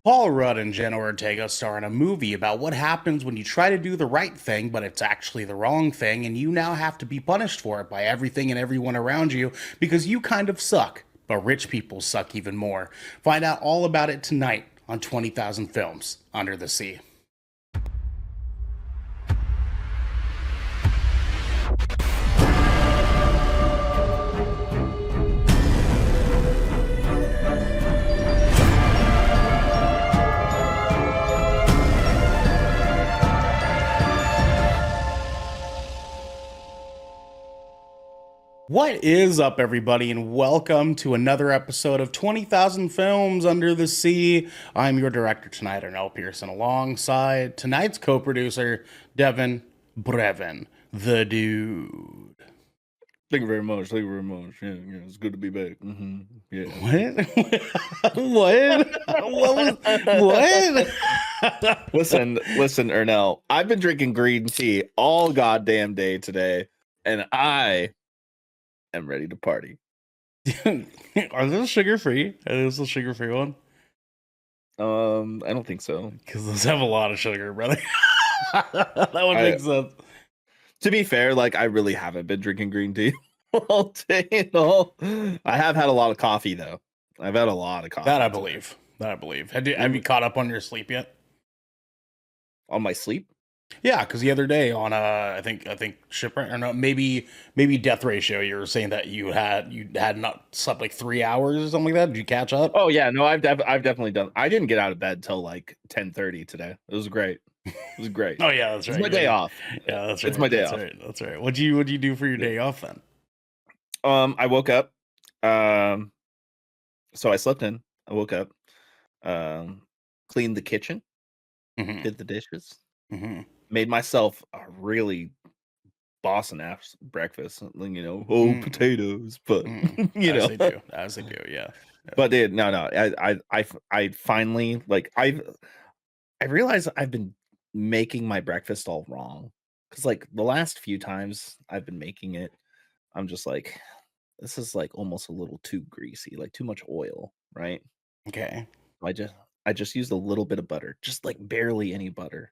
Paul Rudd and Jenna Ortega star in a movie about what happens when you try to do the right thing, but it's actually the wrong thing, and you now have to be punished for it by everything and everyone around you because you kind of suck. But rich people suck even more. Find out all about it tonight on 20,000 Films Under the Sea. What is up, everybody, and welcome to another episode of 20,000 Films Under the Sea. I'm your director tonight, Arnell Pearson, alongside tonight's co-producer, Devin Brevin, the dude. Thank you very much. Thank you very much. Yeah, it's good to be back. Yeah. What? What? Listen, Ernell. I've been drinking green tea all goddamn day today, and I am ready to party. Are those sugar-free? Are those the sugar-free one? I don't think so. Because those have a lot of sugar, brother. That would make sense. To be fair, like, I really haven't been drinking green tea all day at all. I have had a lot of coffee, though. I've had a lot of coffee. That I believe. Have you caught up on your sleep yet? On my sleep? Yeah, because the other day on I think Shipwreck or no, maybe Death Ratio, you were saying that you had not slept like 3 hours or something like that. Did you catch up? Oh yeah, no, I've definitely done. I didn't get out of bed till like 10:30 today. It was great. It was great. Oh yeah, that's right. It's my day off. Yeah, that's right. It's my day off. Right. That's right. What'd you do for your day off then? I woke up. So I slept in. I woke up. Cleaned the kitchen. Did the dishes. Made myself a really bossing ass breakfast. Potatoes, but as they do, yeah. But dude, no. I finally I realized I've been making my breakfast all wrong. Because like the last few times I've been making it, I'm just like, this is like almost a little too greasy, like too much oil, right? Okay. I just used a little bit of butter, just like barely any butter.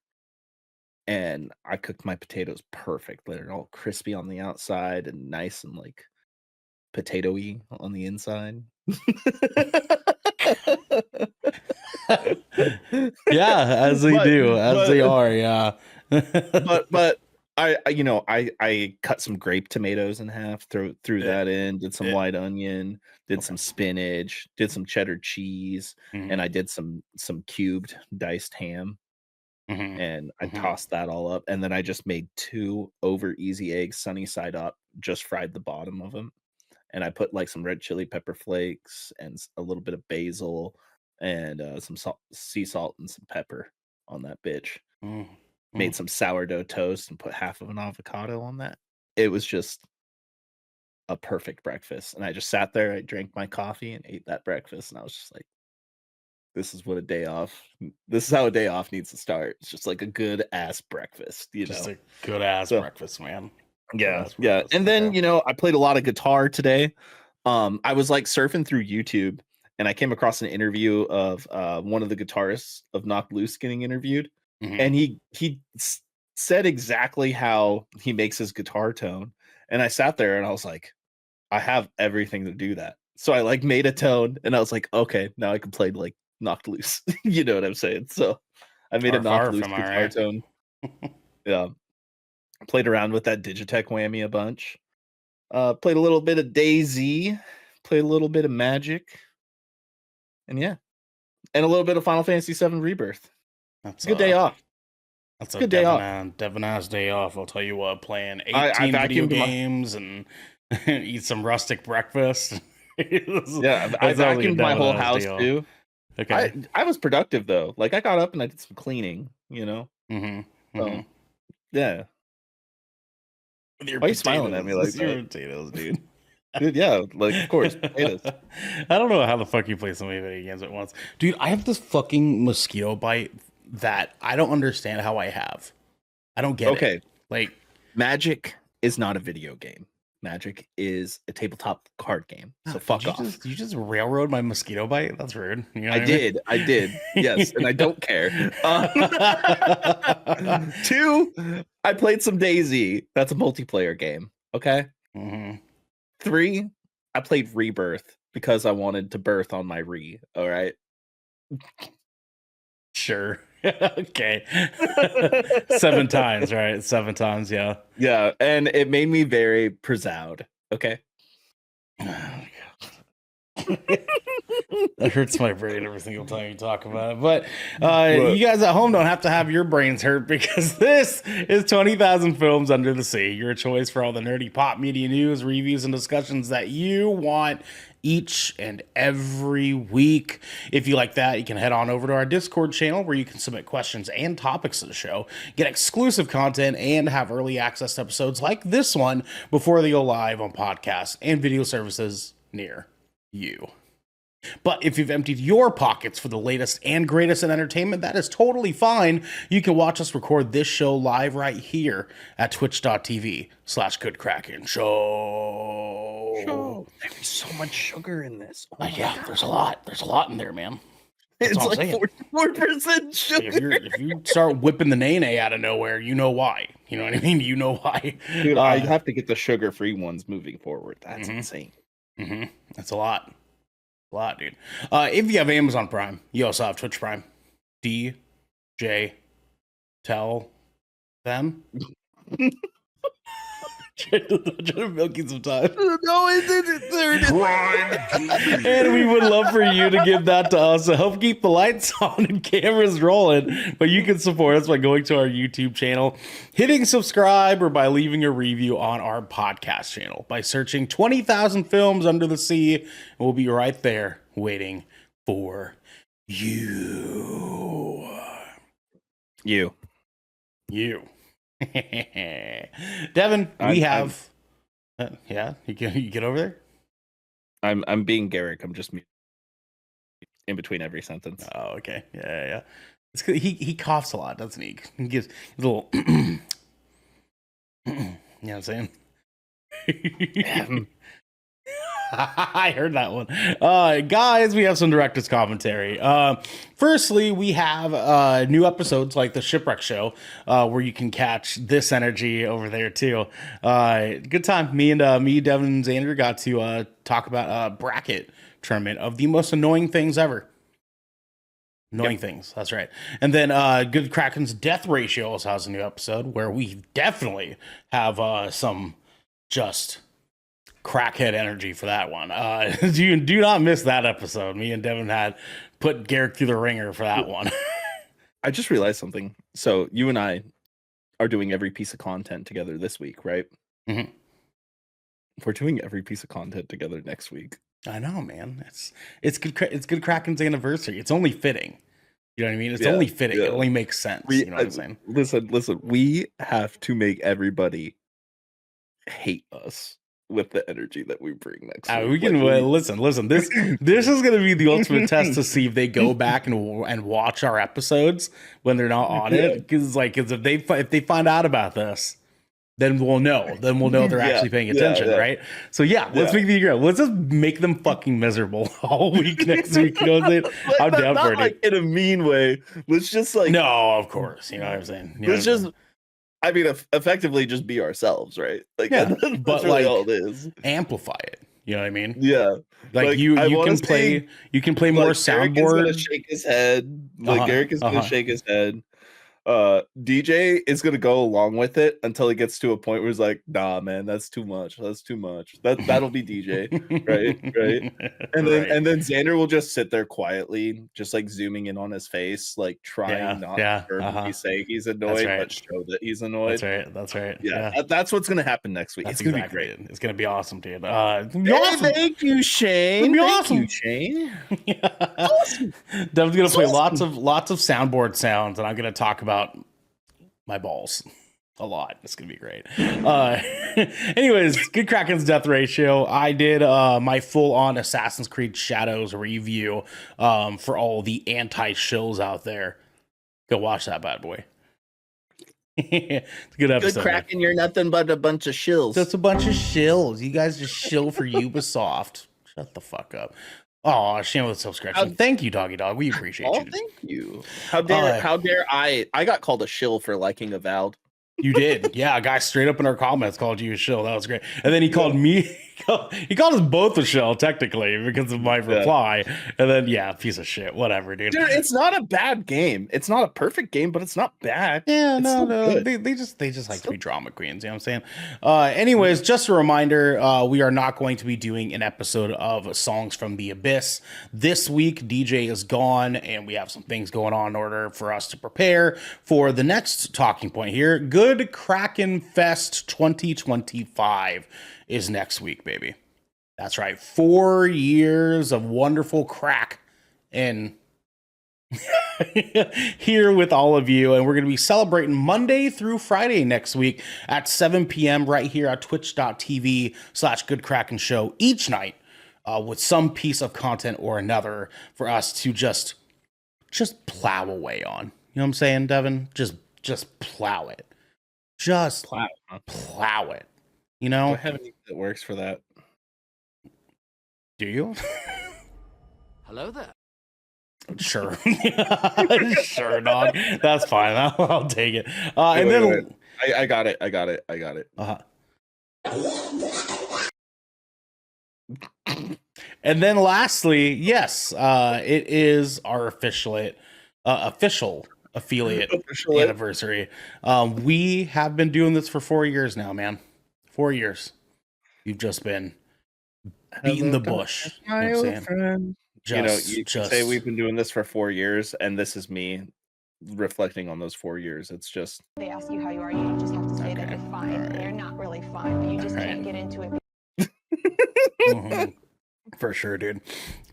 And I cooked my potatoes perfect. They're all crispy on the outside and nice and like potato-y on the inside. Yeah, as they are, yeah. but I cut some grape tomatoes in half, threw that in, did some white onion, did some spinach, did some cheddar cheese, and I did some cubed diced ham. And I tossed that all up, and then I just made 2 over easy eggs, sunny side up, just fried the bottom of them, and I put like some red chili pepper flakes and a little bit of basil and some sea salt and some pepper on that bitch. Made some sourdough toast and put half of an avocado on that. It was just a perfect breakfast, and I just sat there, I drank my coffee and ate that breakfast, and I was just like, this is how a day off needs to start. It's just like a good ass breakfast, Just a good ass breakfast, man. Yeah. And then, I played a lot of guitar today. I was like surfing through YouTube and I came across an interview of one of the guitarists of Knocked Loose getting interviewed. And he said exactly how he makes his guitar tone. And I sat there and I was like, I have everything to do that. So I like made a tone and I was like, okay, now I can play like Knocked Loose. You know what I'm saying? So I made a Knocked Loose guitar tone. Yeah. Played around with that Digitech whammy a bunch. Played a little bit of DayZ. Played a little bit of Magic. And yeah. And a little bit of Final Fantasy VII Rebirth. That's a good day off. That's a good day off. Devin-ass day off. I'll tell you what, playing 18 video games and eat some rustic breakfast. I vacuumed my whole house too. Okay. I was productive though. Like I got up and I did some cleaning, So, yeah. Why are you smiling at me like that? Your potatoes, dude. Dude, yeah, like of course, potatoes. I don't know how the fuck you play so many video games at once. Dude, I have this fucking mosquito bite that I don't understand how I have. I don't get it. Okay. Like Magic is not a video game. Magic is a tabletop card game. So Oh, fuck off. did you just railroad my mosquito bite? That's rude. You know what I did. Yes, and I don't care. I mean? 2, I played some DayZ. That's a multiplayer game. Okay. Mm-hmm. 3, I played Rebirth because I wanted to birth on my re. All right. Sure. Okay. 7 times, right? 7 times, yeah. Yeah, and it made me very proud. Okay. That hurts my brain every single time you talk about it. But you guys at home don't have to have your brains hurt, because this is 20,000 Films Under the Sea, your choice for all the nerdy pop media news, reviews, and discussions that you want each and every week. If you like that, you can head on over to our Discord channel, where you can submit questions and topics to the show, get exclusive content, and have early access to episodes like this one before they go live on podcasts and video services near you. But if you've emptied your pockets for the latest and greatest in entertainment, that is totally fine. You can watch us record this show live right here at twitch.tv/GoodKraken Show. There's so much sugar in this. Yeah, God. There's a lot. There's a lot in there, man. That's it's like 44% sugar. If you start whipping the nene out of nowhere, you know why. You know what I mean? You know why. Dude, I have to get the sugar-free ones moving forward. That's insane. That's a lot. A lot, dude. If you have Amazon Prime, you also have Twitch Prime. DJ, tell them. Milking some time. No, it didn't. There it is. And we would love for you to give that to us to help keep the lights on and cameras rolling. But you can support us by going to our YouTube channel, hitting subscribe, or by leaving a review on our podcast channel by searching 20,000 Films Under the Sea. And we'll be right there waiting for you. You. Devin, we have. Yeah, you get over there. I'm being Garrick. I'm just in between every sentence. Oh, okay. Yeah. It's he coughs a lot, doesn't he? He gives a little. You know what I'm saying? I heard that one. Guys, we have some director's commentary. Firstly, we have new episodes like the Shipwreck Show, where you can catch this energy over there too. Good time. Me, Devin, and Xander got to talk about a bracket tournament of the most annoying things ever. Things, that's right. And then Good Kraken's Death Ratio also has a new episode where we definitely have some just crackhead energy for that one. Do not miss that episode. Me and Devin had put Garrick through the ringer for that one. I just realized something. So you and I are doing every piece of content together this week, right? Mm-hmm. We're doing every piece of content together next week. I know, man. It's good Kraken's anniversary. It's only fitting. You know what I mean? It's only fitting. It only makes sense. You know what I'm saying? Listen. We have to make everybody hate us with the energy that we bring next week. We can listen. This is going to be the ultimate test to see if they go back and watch our episodes when they're not on it. Because if they find out about this, then we'll know. Then we'll know they're actually paying attention, right? So let's make the let's just make them fucking miserable all week next week. You know what I'm saying? I'm down for it. Like in a mean way. Let's just no, of course. You know what I'm saying? Let's just. I mean, effectively just be ourselves, right? Like, yeah, that's but really like all it is. Amplify it. You know what I mean? Yeah. Like you can play more soundboard. Garrick is gonna shake his head. Garrick is gonna shake his head. DJ is gonna go along with it until he gets to a point where he's like, nah, man, that's too much. That'll be DJ. right. And then Xander will just sit there quietly, just like zooming in on his face, like trying not to verbally say he's annoyed, but show that he's annoyed. That's right. Yeah. That's what's gonna happen next week. That's it's gonna be great. It's gonna be awesome, dude. Awesome. Thank you, Shane. Thank you, Shane. Awesome. Dev's gonna play lots of soundboard sounds, and I'm gonna talk about my balls a lot. It's gonna be great. Anyways, Good Kraken's Death Ratio. I did my full-on Assassin's Creed Shadows review for all the anti-shills out there. Go watch that bad boy. It's a good episode. Good Kraken, you're nothing but a bunch of shills. Just a bunch of shills. You guys just shill for Ubisoft. Shut the fuck up. Oh, shameless subscription. Thank you, Doggy Dog. We appreciate you. Thank you. How dare I got called a shill for liking Avowed. You did. Yeah, a guy straight up in our comments called you a shill. That was great. And then he called me, he called us both a shill, technically, because of my reply. And then, yeah, piece of shit. Whatever, dude. Dude, it's not a bad game. It's not a perfect game, but it's not bad. Yeah, no. They just like to be drama queens. You know what I'm saying? Anyways, just a reminder, we are not going to be doing an episode of Songs from the Abyss. This week, DJ is gone, and we have some things going on in order for us to prepare for the next talking point here. Good Kraken Fest 2025 is next week, baby. That's right. 4 years of wonderful crack and here with all of you, and we're going to be celebrating Monday through Friday next week at 7 p.m. right here at twitch.tv/Good Kraken Show each night, with some piece of content or another for us to just plow away on. You know what I'm saying, Devin? Just plow it. Just plow it. You know? I have anything that works for that. Do you? Hello there. Sure. Sure, dog. That's fine. I'll take it. Wait. I got it. Uh-huh. And then lastly, yes, it is our official affiliate anniversary. We have been doing this for 4 years now, man. 4 years. You've just been beating the bush. You know what I'm saying? You say we've been doing this for 4 years, and this is me reflecting on those 4 years. It's just they ask you how you are, you just have to say that you're fine. Right. They're not really fine, but you just can't get into it. Mm-hmm. For sure, dude.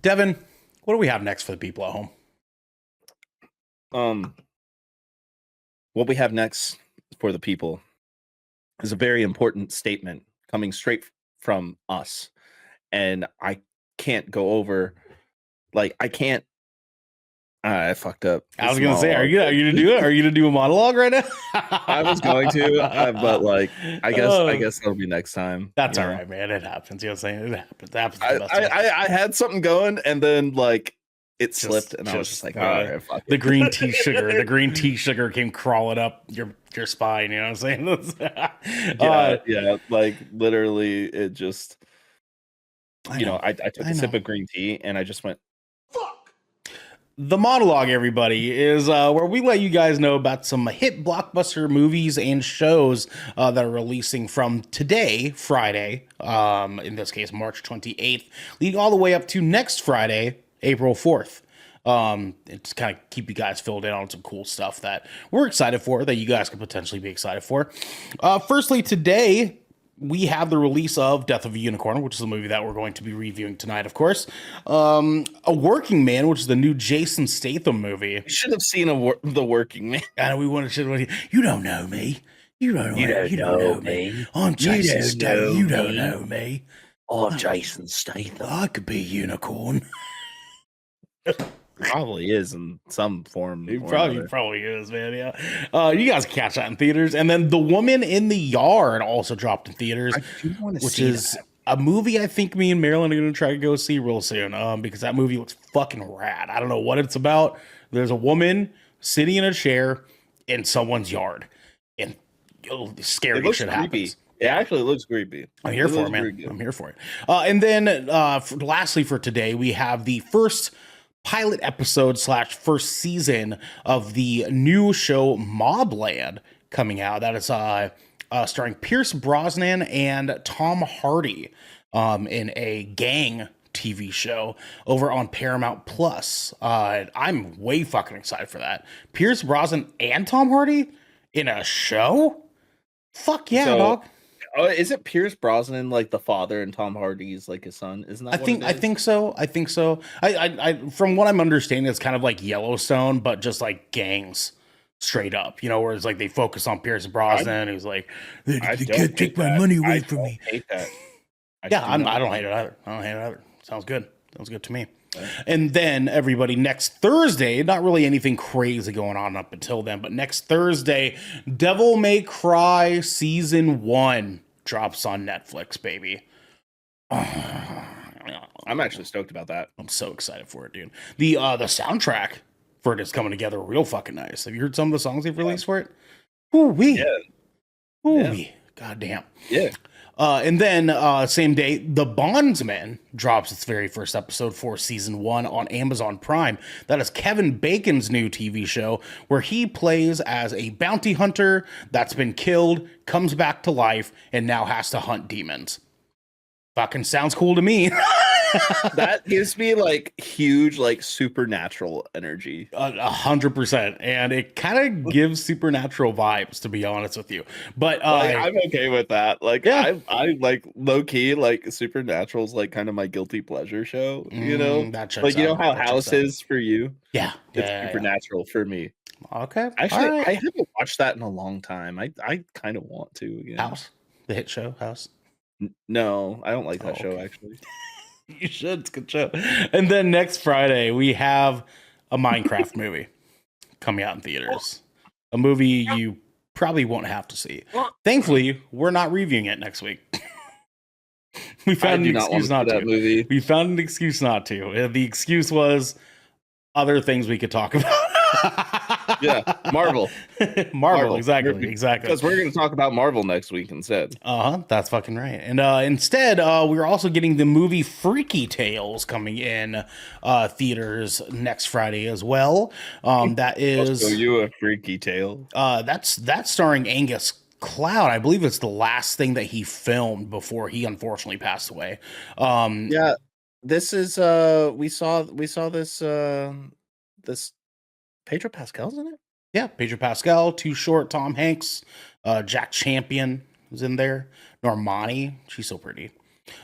Devin, what do we have next for the people at home? What we have next for the people is a very important statement coming straight from us, and I can't go over. I fucked up. I was gonna say, are you gonna do it? Are you gonna do a monologue right now? I was going to, but I guess it'll be next time. That's all right, man. It happens. You know what I'm saying? It happens. It happens. I had something going, and then it slipped, and I was just like, all right, fuck it. The green tea sugar. The green tea sugar came crawling up your spine. You know what I'm saying? Yeah. Literally, it just. I took a sip of green tea, and I just went. The Monologue, everybody, is where we let you guys know about some hit blockbuster movies and shows that are releasing from today, Friday, in this case, March 28th, leading all the way up to next Friday, April 4th. It's kind of keep you guys filled in on some cool stuff that we're excited for, that you guys could potentially be excited for. Firstly, today, we have the release of Death of a Unicorn, which is a movie that we're going to be reviewing tonight, of course. A Working Man, which is the new Jason Statham movie. You should have seen The Working Man. And we wanted to. You don't know me. You don't know me. I'm Jason Statham. You don't know me. I'm Jason Statham. I could be a unicorn. Probably is in some form. He probably is, man. Yeah. You guys can catch that in theaters. And then The Woman in the Yard also dropped in theaters, which is a movie I think me and Marilyn are going to try to go see real soon. Because that movie looks fucking rad. I don't know what it's about. There's a woman sitting in a chair in someone's yard, and scary shit happens. It actually looks creepy. I'm here for it, man. I'm here for it. And then lastly for today, we have the first pilot episode / first season of the new show Mobland coming out. That is starring Pierce Brosnan and Tom Hardy in a gang TV show over on Paramount Plus. I'm way fucking excited for that. Pierce Brosnan and Tom Hardy in a show? Fuck yeah, dog. Oh, is it Pierce Brosnan the father and Tom Hardy's his son? Isn't that? I think so. I from what I'm understanding, it's kind of like Yellowstone, but just like gangs, straight up. Whereas they focus on Pierce Brosnan, who's like, they can't take my money away from me. Hate that. I don't hate it either. Sounds good. Sounds good to me. And then everybody, next Thursday, not really anything crazy going on up until then, but next Thursday, Devil May Cry Season 1 drops on Netflix, baby. I'm actually stoked about that. I'm so excited for it, dude. The soundtrack for it is coming together real fucking nice. Have you heard some of the songs they've released for it? Ooh-wee. Yeah. Ooh-wee. Goddamn. Yeah. And then same day, The Bondsman drops its very first episode for season 1 on Amazon Prime. That is Kevin Bacon's new TV show where he plays as a bounty hunter that's been killed, comes back to life, and now has to hunt demons. Fucking sounds cool to me. That gives me like huge, like supernatural energy. 100%. And it kind of gives supernatural vibes, to be honest with you. But I'm okay with that. Like, yeah. I like low key, like Supernatural's like kind of my guilty pleasure show, you know? That checks Like, you know out. how That House checks out. is for you? Yeah. It's Supernatural for me. Okay. Actually, all right. I haven't watched that in a long time. I kind of want to again. House. The hit show, House. No, I don't like that show, okay. actually. You should. It's a good show. And then next Friday, we have a Minecraft movie coming out in theaters. A movie you probably won't have to see. Thankfully, we're not reviewing it next week. We found an excuse not to. Movie. We found an excuse not to. The excuse was other things we could talk about. Yeah, Marvel. Marvel, exactly. Because we're going to talk about Marvel next week instead. That's fucking right. And instead, we're also getting the movie Freaky Tales coming in theaters next Friday as well. That is So you a freaky tale. that's starring Angus Cloud. I believe it's the last thing that he filmed before he unfortunately passed away. Yeah, this is we saw this this Pedro Pascal's in it. Yeah, Pedro Pascal, Too Short, Tom Hanks, Jack Champion is in there. Normani, she's so pretty.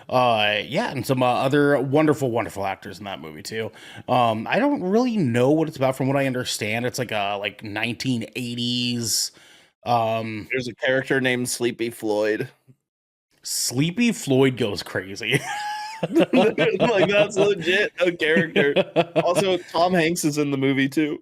Yeah, and some other wonderful actors in that movie too. I don't really know what it's about. From what I understand, it's like a 1980s. There's a character named Sleepy Floyd. Sleepy Floyd goes crazy. Like, that's legit a character. Also, Tom Hanks is in the movie too.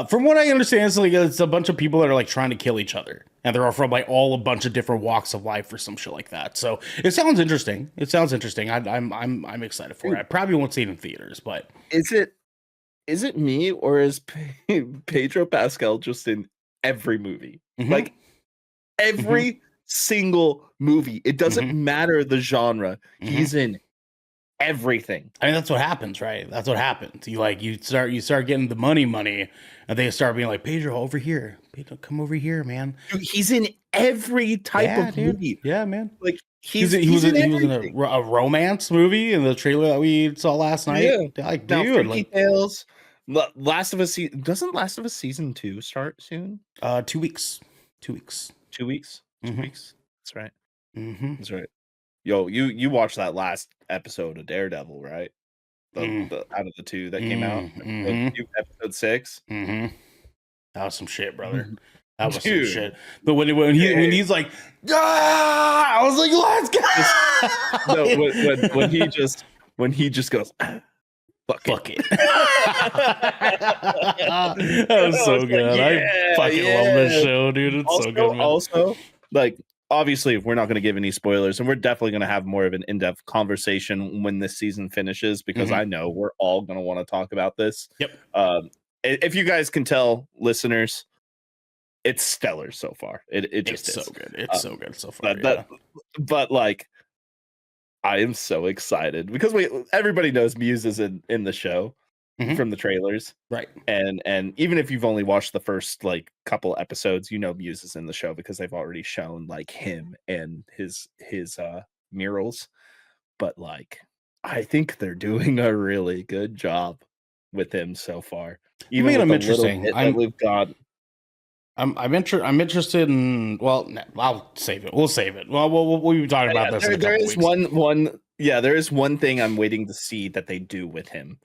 From what I understand, it's a bunch of people that are like trying to kill each other, and they're all from like a bunch of different walks of life or some shit like that. So it sounds interesting. I'm excited for it. I probably won't see it in theaters, but Is it me, or is Pedro Pascal just in every movie? Mhm. Like every single movie. It doesn't matter the genre. He's in everything. I mean, that's what happens, right? That's what happens. You start getting the money, and they start being like, Pedro, over here. Pedro, come over here, man. Dude, he's in every type of movie. Yeah, man. Like He was in everything. a romance movie in the trailer that we saw last night. Yeah. Like, Now, dude, Freaky Tales. Last of Us doesn't Last of Us season 2 start soon? 2 weeks. 2 weeks. 2 weeks. 2 Mhm. weeks. That's right. Mm-hmm. That's right. Yo, you watched that last episode of Daredevil, right? The out of the 2 that came out. Episode 6. Mm-hmm. That was some shit, brother. That was Dude. some shit. But when he's like, I was like, let's go. No, when he just goes, fuck it. That was so good. I fucking love this show, dude. It's so good, man. Also, like, obviously, we're not going to give any spoilers, and we're definitely going to have more of an in-depth conversation when this season finishes, because I know we're all going to want to talk about this. Yep. If you guys can tell, listeners, it's stellar so far. It just it's is so good. It's so good so far. But like, I am so excited because everybody knows Muse is in the show from the trailers, right? And even if you've only watched the first like couple episodes, you know Muse is in the show because they've already shown like him and his murals. But like, I think they're doing a really good job with him so far. Even I'm with interesting. We've got. I'm interested in. Well, I'll save it. We'll save it. Well, we'll be talking about this. There is one. Yeah, there is one thing I'm waiting to see that they do with him,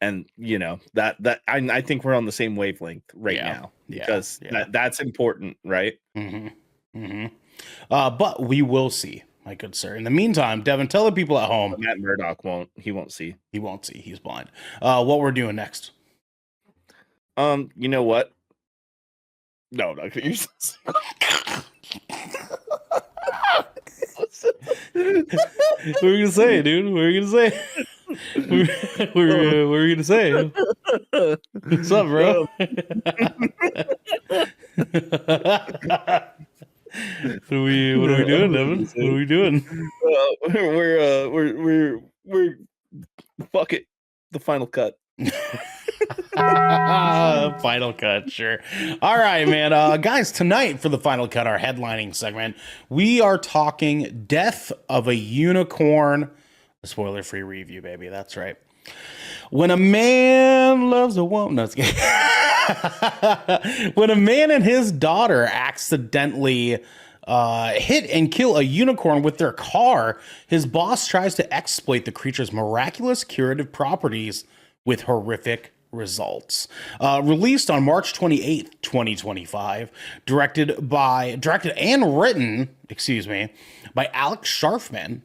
and you know that I think we're on the same wavelength right now because that's important, right? But we will see. my good sir. In the meantime, Devin, tell the people at home. Matt Murdock won't see. He won't see. He's blind. What we're doing next? You know what? No. What were you gonna say, dude? What were you gonna say? What were you gonna say? What's up, bro? What are we doing, Devin? What are we doing? We're fuck it. The final cut. Final cut, sure. All right, man. Guys, tonight for the final cut, our headlining segment, we are talking Death of a Unicorn. A spoiler-free review, baby. That's right. When a man loves a woman, no, it's kidding. When a man and his daughter accidentally hit and kill a unicorn with their car, his boss tries to exploit the creature's miraculous curative properties with horrific results. Released on March 28th, 2025, directed and written, by Alex Sharfman,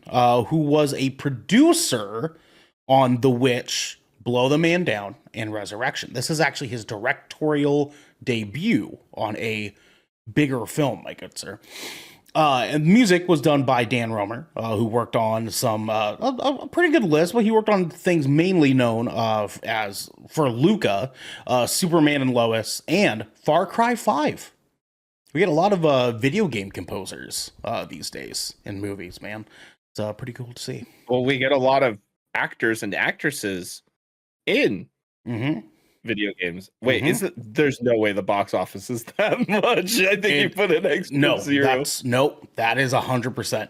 who was a producer on The Witch, Blow the Man Down, and Resurrection. This is actually his directorial debut on a bigger film, my good sir. And music was done by Dan Romer, who worked on some a pretty good list, but he worked on things mainly known as for Luca, Superman and Lois, and Far Cry 5. We get a lot of video game composers these days in movies, man. It's pretty cool to see. Well, we get a lot of actors and actresses in video games. Wait, there's no way the box office is that much. I think you put an extra zero. That is 100%.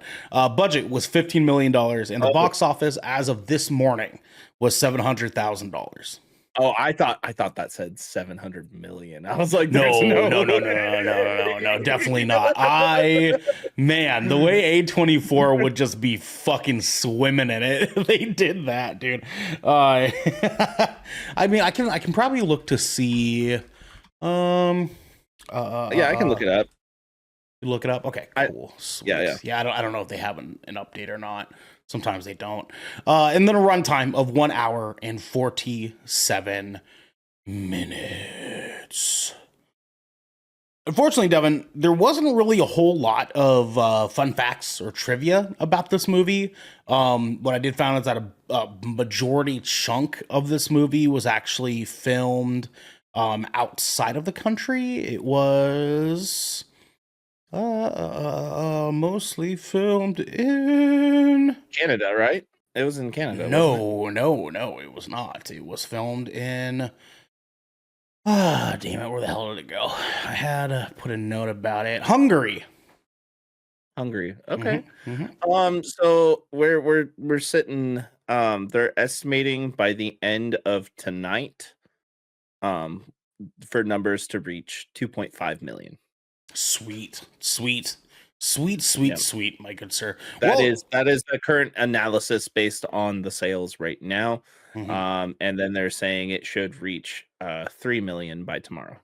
Budget was $15 million, and the box office as of this morning was $700,000. Oh, I thought that said 700 million. I was like, no, definitely not. Man, the way A24 would just be fucking swimming in it. They did that, dude. I mean, I can probably look to see. Yeah, I can look it up. You look it up. Okay, cool. Yeah. I don't know if they have an update or not. Sometimes they don't. And then a runtime of 1 hour and 47 minutes. Unfortunately, Devin, there wasn't really a whole lot of fun facts or trivia about this movie. What I did find is that a majority chunk of this movie was actually filmed outside of the country. It was mostly filmed in Canada, right? It was in Canada. No, it was not. It was filmed in damn it, where the hell did it go? I had to put a note about it. Hungary. Okay. So we're sitting they're estimating by the end of tonight for numbers to reach 2.5 million. Sweet, my good sir. That is the current analysis based on the sales right now. And then they're saying it should reach 3 million by tomorrow.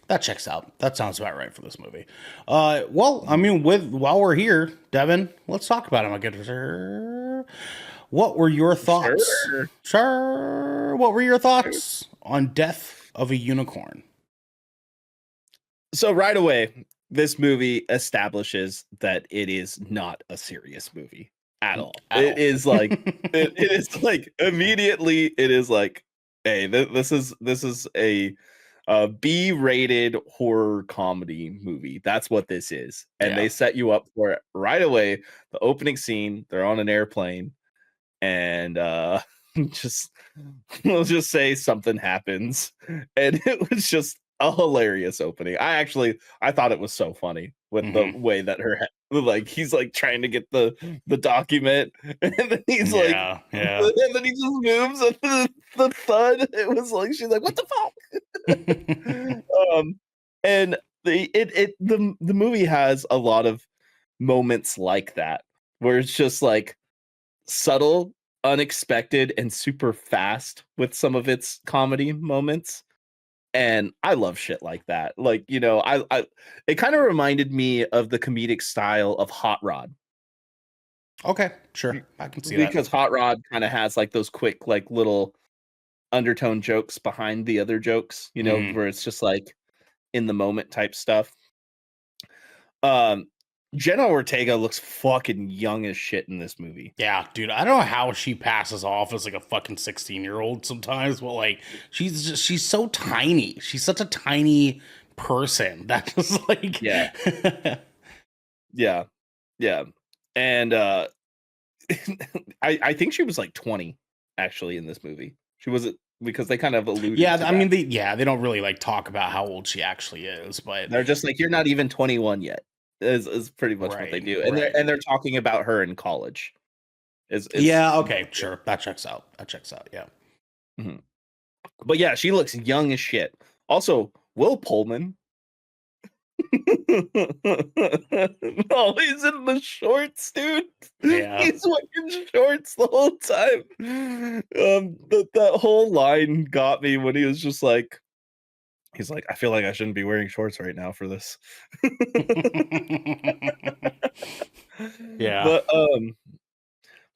That checks out. That sounds about right for this movie. Well, I mean, while we're here, Devin, let's talk about it, my good sir. What were your thoughts? Sure. What were your thoughts on Death of a Unicorn? So right away, this movie establishes that it is not a serious movie at all. It is like it is like immediately it is like, hey, this is a B-rated horror comedy movie. That's what this is, and they set you up for it right away. The opening scene, they're on an airplane, and we'll just say something happens, and it was just a hilarious opening. I thought it was so funny with the way that he's like trying to get the document, and then he's and then he just moves and the thud. It was like she's like, what the fuck? And the movie has a lot of moments like that where it's just like subtle, unexpected, and super fast with some of its comedy moments. And I love shit like that. Like, you know, I it kind of reminded me of the comedic style of Hot Rod. Okay, sure. I can see that. because Hot Rod kind of has like those quick like little undertone jokes behind the other jokes, where it's just like in the moment type stuff. Um, Jenna Ortega looks fucking young as shit in this movie. Yeah, dude, I don't know how she passes off as like a fucking 16-year-old sometimes, but like she's so tiny. She's such a tiny person that just like Yeah. Yeah. Yeah. And I think she was like 20 actually in this movie. She wasn't, because they kind of alluded Yeah, to I mean that. they don't really like talk about how old she actually is, but They're just like, you're not even 21 yet. Is pretty much what they right, do. And right. they're talking about her in college. Is Yeah, okay, sure. That checks out. That checks out. Yeah. Mhm. But yeah, she looks young as shit. Also, Will Pullman. No, he's in the shorts, dude. Yeah. He's wearing shorts the whole time. That whole line got me when he was just like, he's like, I feel like I shouldn't be wearing shorts right now for this. Yeah.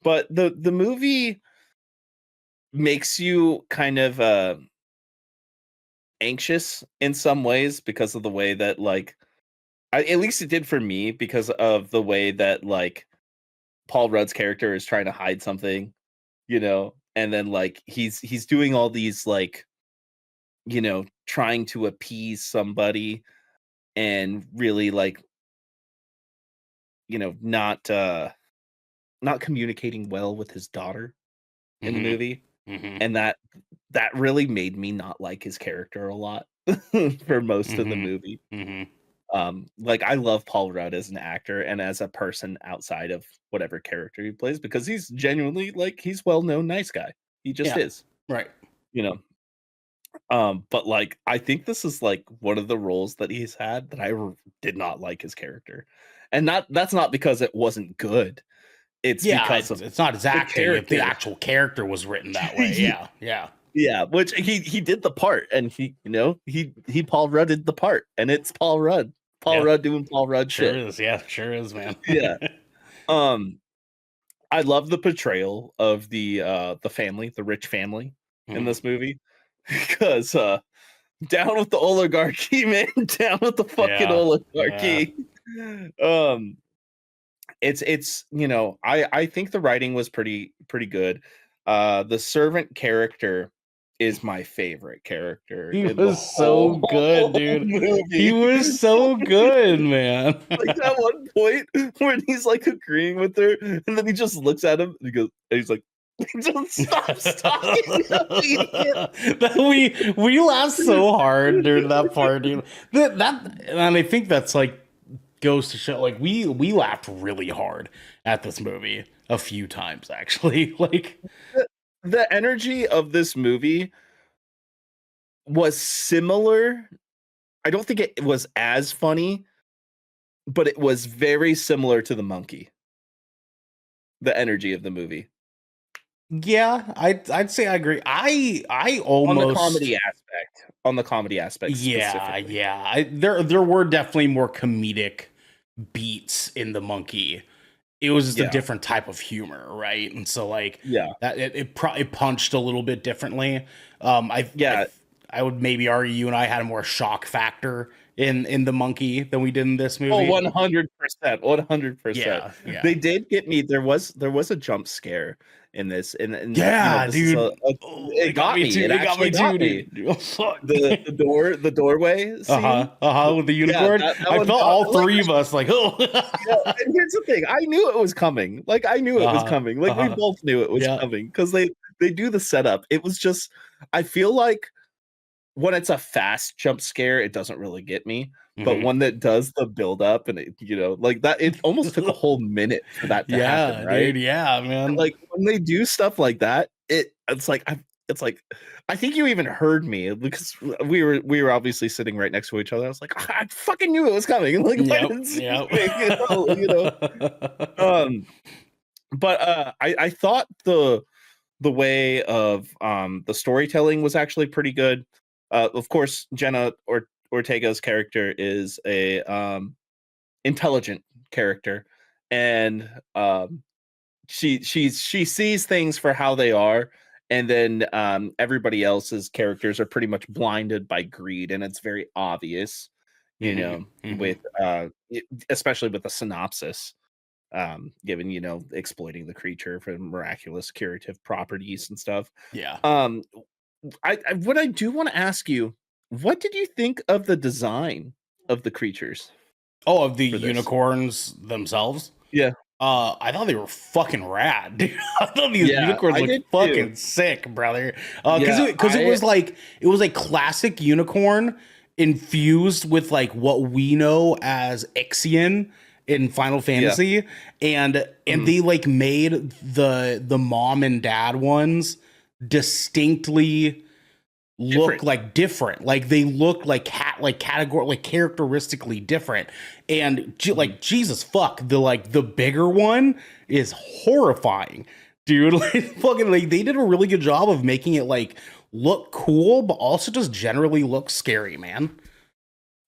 But the movie makes you kind of anxious in some ways because of the way that like at least it did for me, because of the way that like Paul Rudd's character is trying to hide something, and then like he's doing all these like, trying to appease somebody and really like, not communicating well with his daughter in the Hmm. movie. Hmm. And that really made me not like his character a lot for most of the Hmm. movie. Hmm. Like I love Paul Rudd as an actor and as a person outside of whatever character he plays, because he's genuinely like, he's well-known nice guy. He just Yeah. is, Right. you know. But like I think this is like one of the roles that he's had that did not like his character. And that's not because it wasn't good. It's Yeah, because of it's not his the acting. If the character. actual character was written that way. Yeah. Yeah. Yeah, which he did the part, and he Paul Rudded the part, and it's Paul Rudd. Paul Yeah. Rudd doing Paul Rudd Sure shit. is. Yeah, sure is, man. Yeah. Um I love the portrayal of the family, the rich family in Mhm. this movie. Because down with the oligarchy, man, down with the fucking Yeah. Yeah. oligarchy. Um it's I think the writing was pretty good. The servant character is my favorite character He in the was so whole good, dude. He movie. was so good, man. Like that one point when he's like agreeing with her, and then he just looks at him and he goes, and he's like, just stops talking immediately. We laughed so hard during that part, dude. That and I think that's like goes to show like we laughed really hard at this movie a few times actually. Like The energy of this movie was similar. I don't think it was as funny, but it was very similar to The Monkey. The energy of the movie. yeah, I'd say I agree. I On the almost comedy aspect. On the comedy aspect yeah, specifically. yeah. There were definitely more comedic beats in the monkey. It was just a Yeah. different type of humor, right? And so like Yeah. that it punched a little bit differently. Yeah. I would maybe argue you and I had a more shock factor in the monkey than we did in this Oh, movie. 100%. 100%. Yeah, yeah. They did get me. There was a jump scare in this, and Yeah, this is dude. it got me. too. It It got me actually too, got me. dude. Oh, fuck. The doorway scene. With the Yeah, unicorn. that I one felt got, all like, three of us like, oh. yeah, and here's the thing. I knew it was coming. Like I knew it was coming. Like we both knew it was Yeah. coming, because they do the setup. It was just, I feel like when it's a fast jump scare, it doesn't really get me. But Mhm. one that does the build up, and it, like that, it almost took a whole minute for that to happen, Yeah, right? dude. Yeah, And man. like when they do stuff like that, it's like I think you even heard me, because we were obviously sitting right next to each other. I was like, I fucking knew it was coming. Like, why Yep. didn't see Yep. it coming, But I thought the way of the storytelling was actually pretty good. Of course, Jenna Ortega's character is a intelligent character, and she sees things for how they are, and then everybody else's characters are pretty much blinded by greed, and it's very obvious, with especially with the synopsis, given exploiting the creature for miraculous curative properties and stuff. Yeah. What I do want to ask you, what did you think of the design of the creatures? Oh, of the for this? unicorns themselves? Yeah. I thought they were fucking rad, dude. I thought these Yeah, unicorns I looked did fucking too. sick, brother. Yeah, Because it was a classic unicorn infused with like what we know as Ixion in Final Fantasy, and they like made the mom and dad ones distinctly look Different. like different. Like they look like characteristically different. And like Jesus fuck, the bigger one is horrifying, dude. Like fucking like they did a really good job of making it like look cool, but also just generally look scary, man.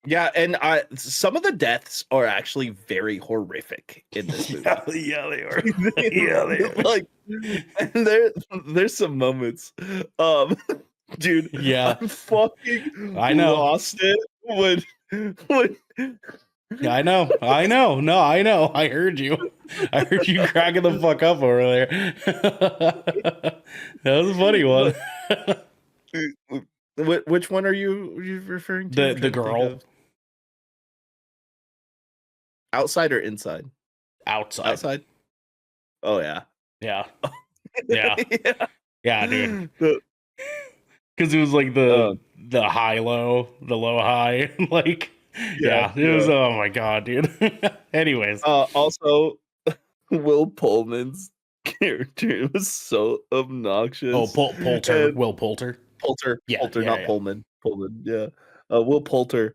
Yeah, and some of the deaths are actually very horrific in this movie. Yeah, they are. Yeah, they are. Like, and there's some moments, dude. Yeah. I'm fucking I know. lost it when Yeah, I know. No, I know. I heard you. I heard you cracking the fuck up over there. That was a funny one. Which one are you referring to? I'm The trying to think girl of. Outside or inside? outside. Oh yeah. Yeah. Yeah. Yeah. Yeah, dude. The- Because it was like the high low, the low high, like yeah, it was. Oh my god, dude. Anyways, also, Will Pullman's character was so obnoxious. oh, Poulter, And- Will Poulter. Poulter, Yeah, yeah, not yeah. Pullman. Yeah. Will Poulter,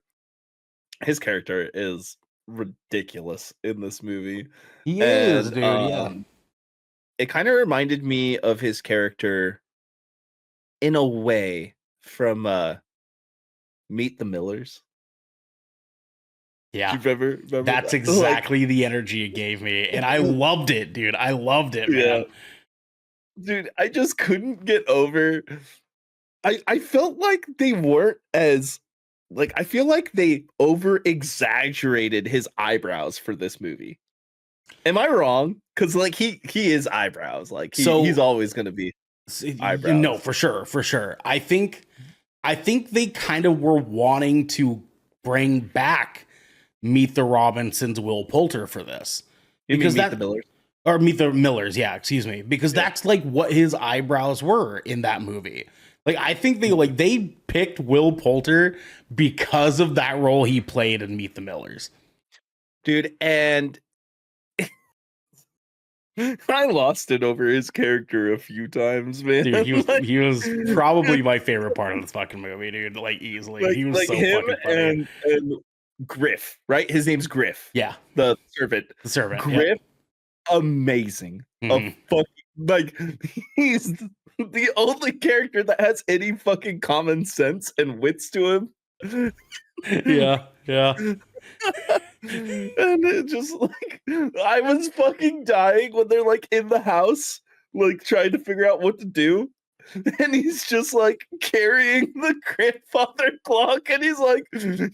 his character is ridiculous in this movie. He is, And, dude. Yeah. It kind of reminded me of his character in a way from Meet the Millers. Yeah. Do you remember That's that? exactly the energy it gave me, and I loved it, dude. I loved it, man. Dude, I just couldn't get over. I felt like they weren't as like I feel like they over exaggerated his eyebrows for this movie. Am I wrong? Because like he is eyebrows. Like he's always gonna be eyebrows. No, for sure. I think they kind of were wanting to bring back Meet the Robinsons, Will Poulter for this. Because Meet the Millers. Or Meet the Millers, yeah, excuse me. Because that's like what his eyebrows were in that movie. Like I think they picked Will Poulter because of that role he played in Meet the Millers. Dude, and I lost it over his character a few times, man. Dude, he was like, probably my favorite part of this fucking movie, dude. Like easily. like, He was like so him fucking funny. and Griff, right? His name's Griff. Yeah. The servant. The servant. Griff, amazing. Mhm. A fucking like he's the only character that has any fucking common sense and wits to him. Yeah. And it just like I was fucking dying when they're like in the house, like trying to figure out what to do. And he's just like carrying the grandfather clock, and he's like, you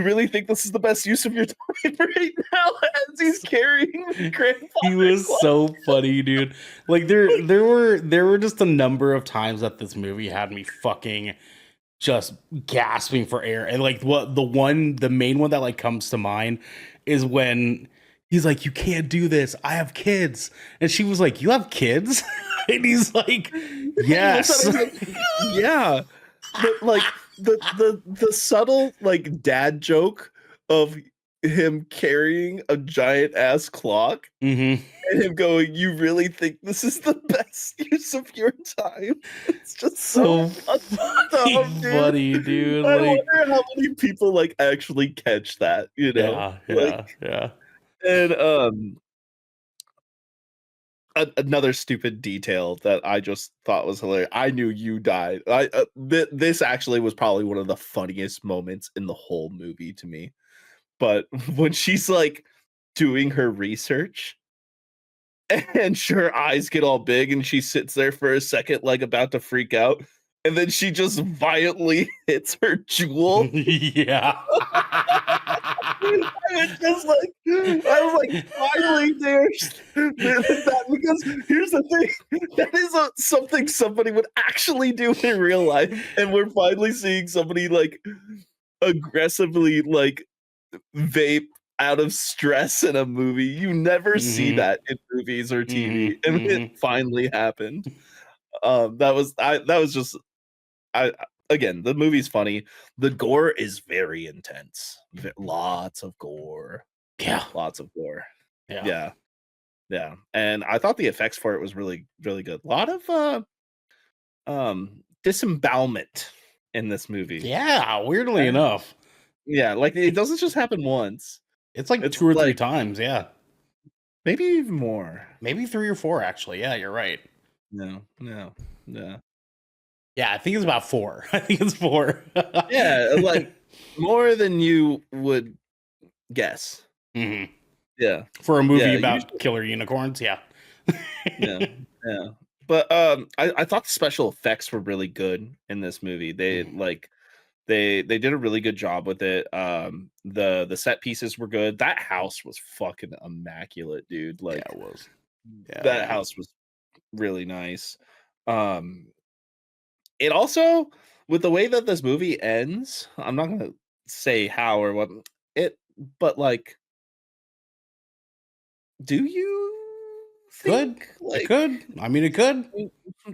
really think this is the best use of your time right now? As he's carrying the grandfather He was clock. so funny, dude. Like there were just a number of times that this movie had me fucking just gasping for air. And like the main one that like comes to mind is when he's like, "You can't do this. I have kids." And she was like, "You have kids?" And he's like, "Yes." Yeah. But like the subtle like dad joke of him carrying a giant ass clock Mm-hmm. and him going, "You really think this is the best use of your time?" It's just So dumb, dude. funny, dude. I Like, wonder how many people like actually catch that, you know? yeah. And another stupid detail that I just thought was hilarious. I knew you died. This actually was probably one of the funniest moments in the whole movie to me. But when she's like doing her research and her eyes get all big, and she sits there for a second, like about to freak out, and then she just violently hits her jewel. Yeah. I was like, finally, there's that, because here's the thing, that is something somebody would actually do in real life, and we're finally seeing somebody like aggressively like vape out of stress in a movie. You never see that in movies or TV, and it finally happened. That was just again, the movie's funny. The gore is very intense. Lots of gore. Yeah. Lots of gore. Yeah. Yeah. And I thought the effects for it was really, really good. A lot of disembowelment in this movie. Yeah, weirdly enough. Yeah, like it doesn't just happen once. It's like 2 or 3 times, yeah. Maybe even more. Maybe 3 or 4, actually. Yeah, you're right. No. Yeah, I think it's about 4. I think it's 4. Yeah, like more than you would guess. Mm-hmm. Yeah. For a movie about killer unicorns, yeah. Yeah. But I thought the special effects were really good in this movie. They they did a really good job with it. The set pieces were good. That house was fucking immaculate, dude. Like yeah, it was. Yeah, that house was really nice. It also, with the way that this movie ends, I'm not gonna say how or what but like, do you think it could. I mean, it could.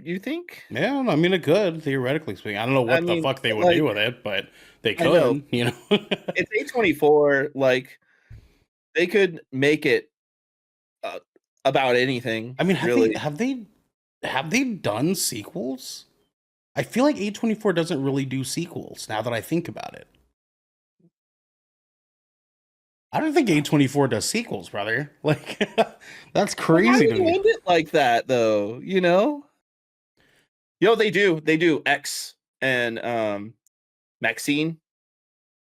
You think? Yeah, I mean, it could, theoretically speaking. I don't know what the fuck they would do with it, but they could, you know. It's A24, like they could make it about anything. I mean, really. have they done sequels? I feel like A24 doesn't really do sequels now that I think about it. I don't think A24 does sequels, brother. Like, that's crazy to me. End it like that, though, you know? Yo, they do. They do. X and Maxine.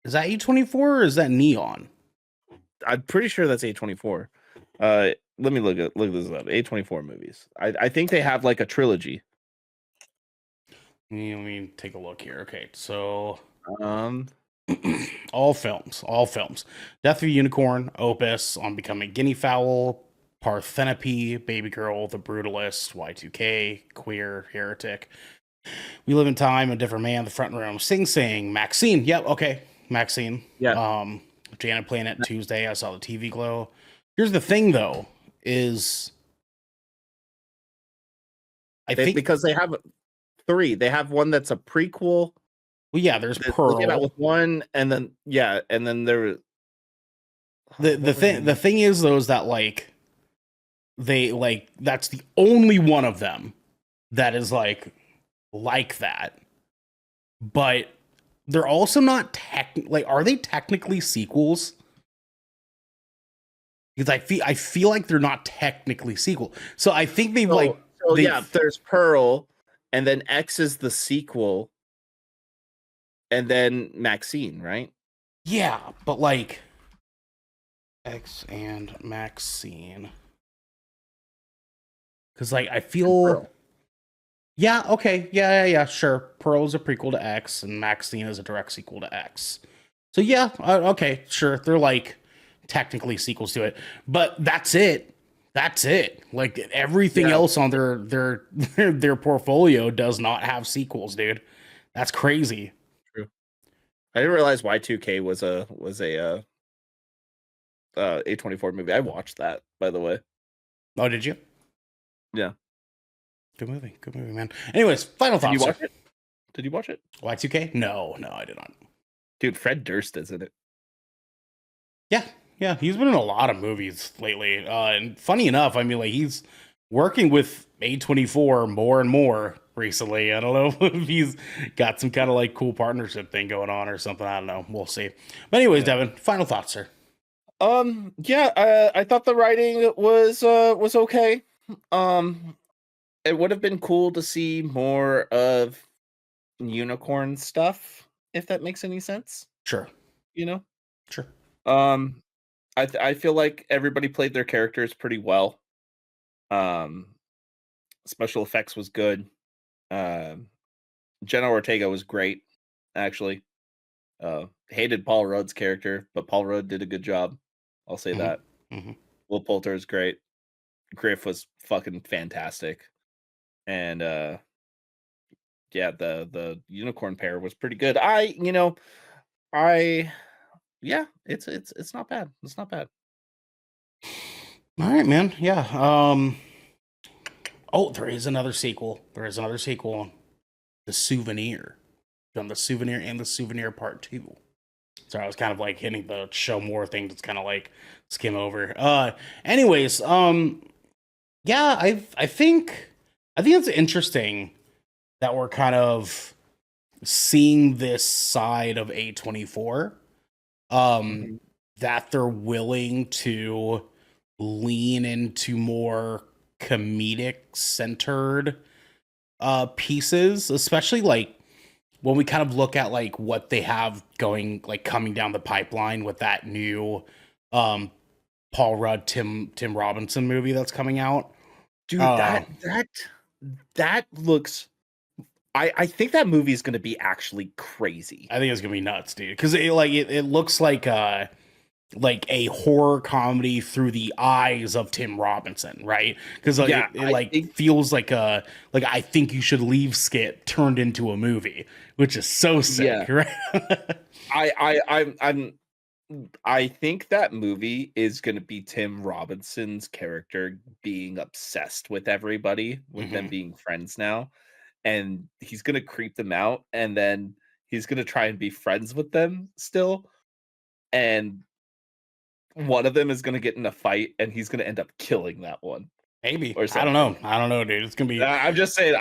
Is that A24 or is that Neon? I'm pretty sure that's A24. Let me look this up. A24 movies. I think they have like a trilogy. Let me take a look here. Okay, so all films. Death of a Unicorn, Opus, On Becoming Guinea Fowl, Parthenope, Baby Girl, The Brutalist, Y2K, Queer, Heretic, We Live in Time, A Different Man, The Front Room, Sing Sing, Maxine. Yep, okay, Maxine. Yeah. Janet Planet, Tuesday. I saw the TV Glow. Here's the thing, though, is I think because they have 3. They have one that's a prequel. Well, yeah, there's Pearl. They came out with one, and then and then there. The thing is, though, is that like they like that's the only one of them that is like that, but they're also not are they technically sequels? Because I feel like they're not technically sequel. So I think they've there's Pearl, and then X is the sequel, and then Maxine, right? Yeah, but like X and Maxine. Because like I feel Pearl. Yeah, okay. Yeah, sure. Pearl is a prequel to X, and Maxine is a direct sequel to X. So yeah, okay, sure. They're like technically sequels to it, but that's it. Like everything else on their portfolio does not have sequels, dude. That's crazy. True. I didn't realize Y2K was a A24 movie. I watched that, by the way. Oh, did you? Yeah. Good movie, man. Anyways, final thoughts. Did you watch it? Y2K? No, I did not. Dude, Fred Durst is in it. Yeah, he's been in a lot of movies lately. And funny enough, I mean, like he's working with A24 more and more recently. I don't know if he's got some kind of like cool partnership thing going on or something. I don't know. We'll see. But anyways, Devin, final thoughts, sir. I thought the writing was okay. It would have been cool to see more of unicorn stuff, if that makes any sense. Sure. You know? Sure. I feel like everybody played their characters pretty well. Um, special effects was good. Jenna Ortega was great, actually. Hated Paul Rudd's character, but Paul Rudd did a good job. I'll say that. Will Poulter is great. Griff was fucking fantastic. And yeah, the unicorn pair was pretty good. Yeah, it's not bad. It's not bad. All right, man. Yeah. Oh, there is another sequel. The Souvenir. Done The Souvenir and The Souvenir Part 2. So I was kind of like hitting the show more thing that's kind of like skim over. Anyways, yeah, I think it's interesting that we're kind of seeing this side of A24. That they're willing to lean into more comedic centered pieces, especially like when we kind of look at like what they have going, like coming down the pipeline with that new Paul Rudd Tim Robinson movie that's coming out. Dude, that looks, I think that movie is going to be actually crazy. I think it's gonna be nuts, dude, because it looks like a horror comedy through the eyes of Tim Robinson, right? Because it feels like a I think you should leave skit turned into a movie, which is so sick, right? I think that movie is going to be Tim Robinson's character being obsessed with everybody, with them being friends now, and he's going to creep them out, and then he's going to try and be friends with them still, and one of them is going to get in a fight, and he's going to end up killing that one. Maybe. Or I don't know, dude. It's gonna be. I'm just saying.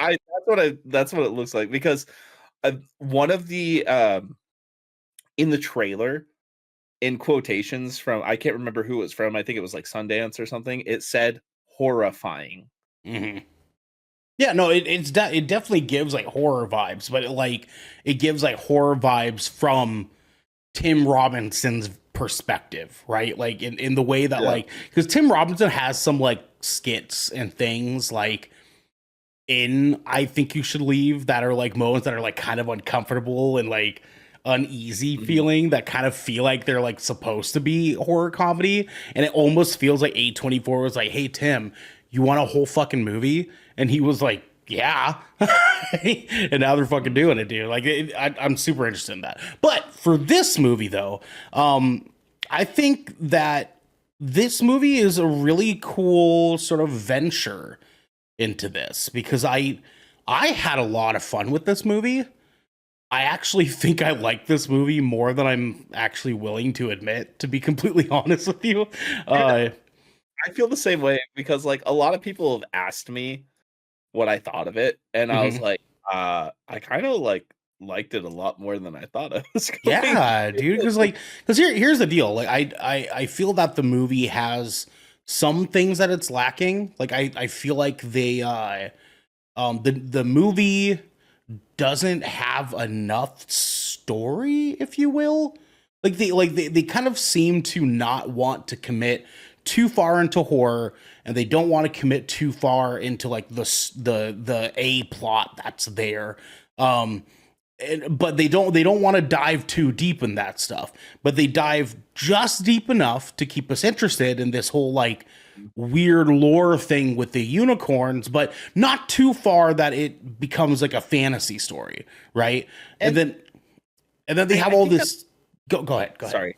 That's what it looks like, because one of the in the trailer, in quotations from, I can't remember who it was from. I think it was like Sundance or something. It said horrifying. Yeah, no, it definitely gives like horror vibes, but it gives like horror vibes from Tim Robinson's perspective, right? Like in the way that like, because Tim Robinson has some like skits and things like in I Think You Should Leave that are like moments that are like kind of uncomfortable and like uneasy feeling, that kind of feel like they're like supposed to be horror comedy, and it almost feels like A24 was like, hey Tim, you want a whole fucking movie? And he was like, yeah. And now they're fucking doing it, dude. Like I'm super interested in that. But for this movie though, I think that this movie is a really cool sort of venture into this, because I had a lot of fun with this movie. I actually think I like this movie more than I'm actually willing to admit, to be completely honest with you. I feel the same way, because like a lot of people have asked me what I thought of it, and I was like, I kind of liked it a lot more than I thought I was going to. Yeah, dude, because here's the deal. Like I feel that the movie has some things that it's lacking. Like I feel like the movie doesn't have enough story, if you will. They kind of seem to not want to commit too far into horror, and they don't want to commit too far into like the A plot that's there. But they don't want to dive too deep in that stuff, but they dive just deep enough to keep us interested in this whole like weird lore thing with the unicorns, but not too far that it becomes like a fantasy story, right? And then they have all this. Go ahead. Sorry,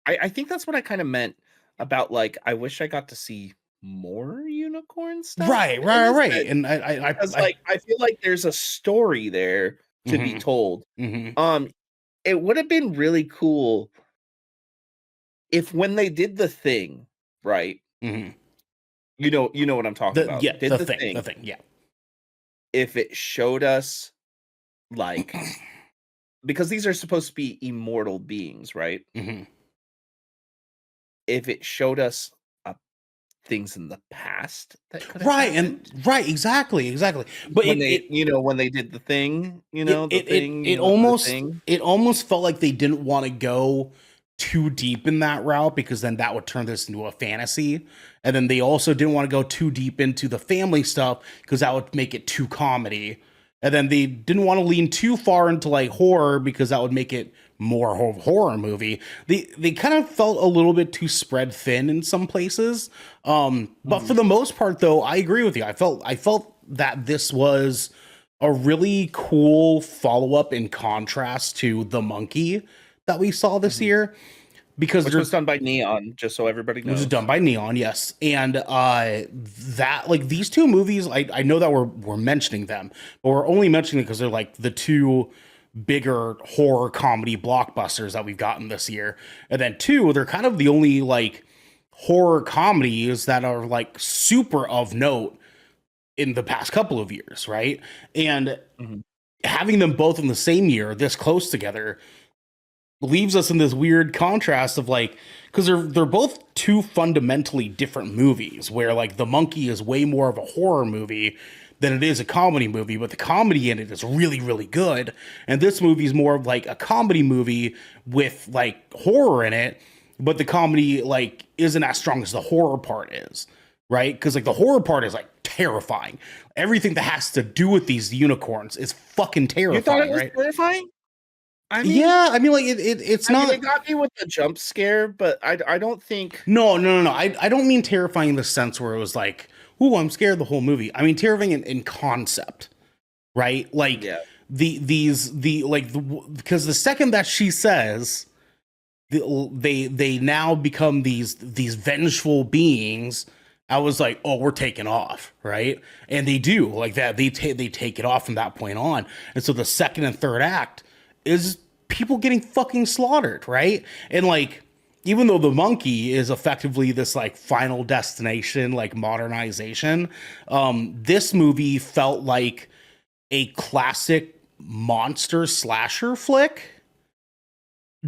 I think that's what I kind of meant about like, I wish I got to see more unicorn stuff. Right. And I feel like there's a story there to be told. It would have been really cool if, when they did the thing, right? You know what I'm talking about. Yeah, the thing. Yeah. If it showed us like, because these are supposed to be immortal beings, right? If it showed us things in the past that could have happened. Exactly. But when they did the thing, it almost felt like they didn't want to go too deep in that route because then that would turn this into a fantasy. And then they also didn't want to go too deep into the family stuff because that would make it too comedy. And then they didn't want to lean too far into like horror because that would make it more horror movie. They kind of felt a little bit too spread thin in some places. But for the most part, though, I agree with you. I felt that this was a really cool follow up in contrast to The Monkey that we saw this year, because Which was done by Neon, just so everybody knows. It was done by Neon, yes. And that, like, these two movies, I know that we're mentioning them, but we're only mentioning it because they're like the two bigger horror comedy blockbusters that we've gotten this year. And then two, they're kind of the only like horror comedies that are like super of note in the past couple of years, right? And having them both in the same year, this close together, leaves us in this weird contrast of like, because they're both two fundamentally different movies, where like The Monkey is way more of a horror movie than it is a comedy movie, but the comedy in it is really, really good. And this movie is more of like a comedy movie with like horror in it, but the comedy like isn't as strong as the horror part is, right? Because like the horror part is like terrifying. Everything that has to do with these unicorns is fucking terrifying. You thought it was right? terrifying? I mean, Yeah, I mean, like it's not. It got me with the jump scare, but I don't think. No. I don't mean terrifying in the sense where it was like, "Ooh, I'm scared" the whole movie. I mean terrifying in concept, right? Like because the second that she says, they now become these vengeful beings. I was like, oh, we're taking off, right? And they do like that. They take it off from that point on. And so the second and third act is people getting fucking slaughtered, right? And like, even though The Monkey is effectively this like Final Destination, like modernization, this movie felt like a classic monster slasher flick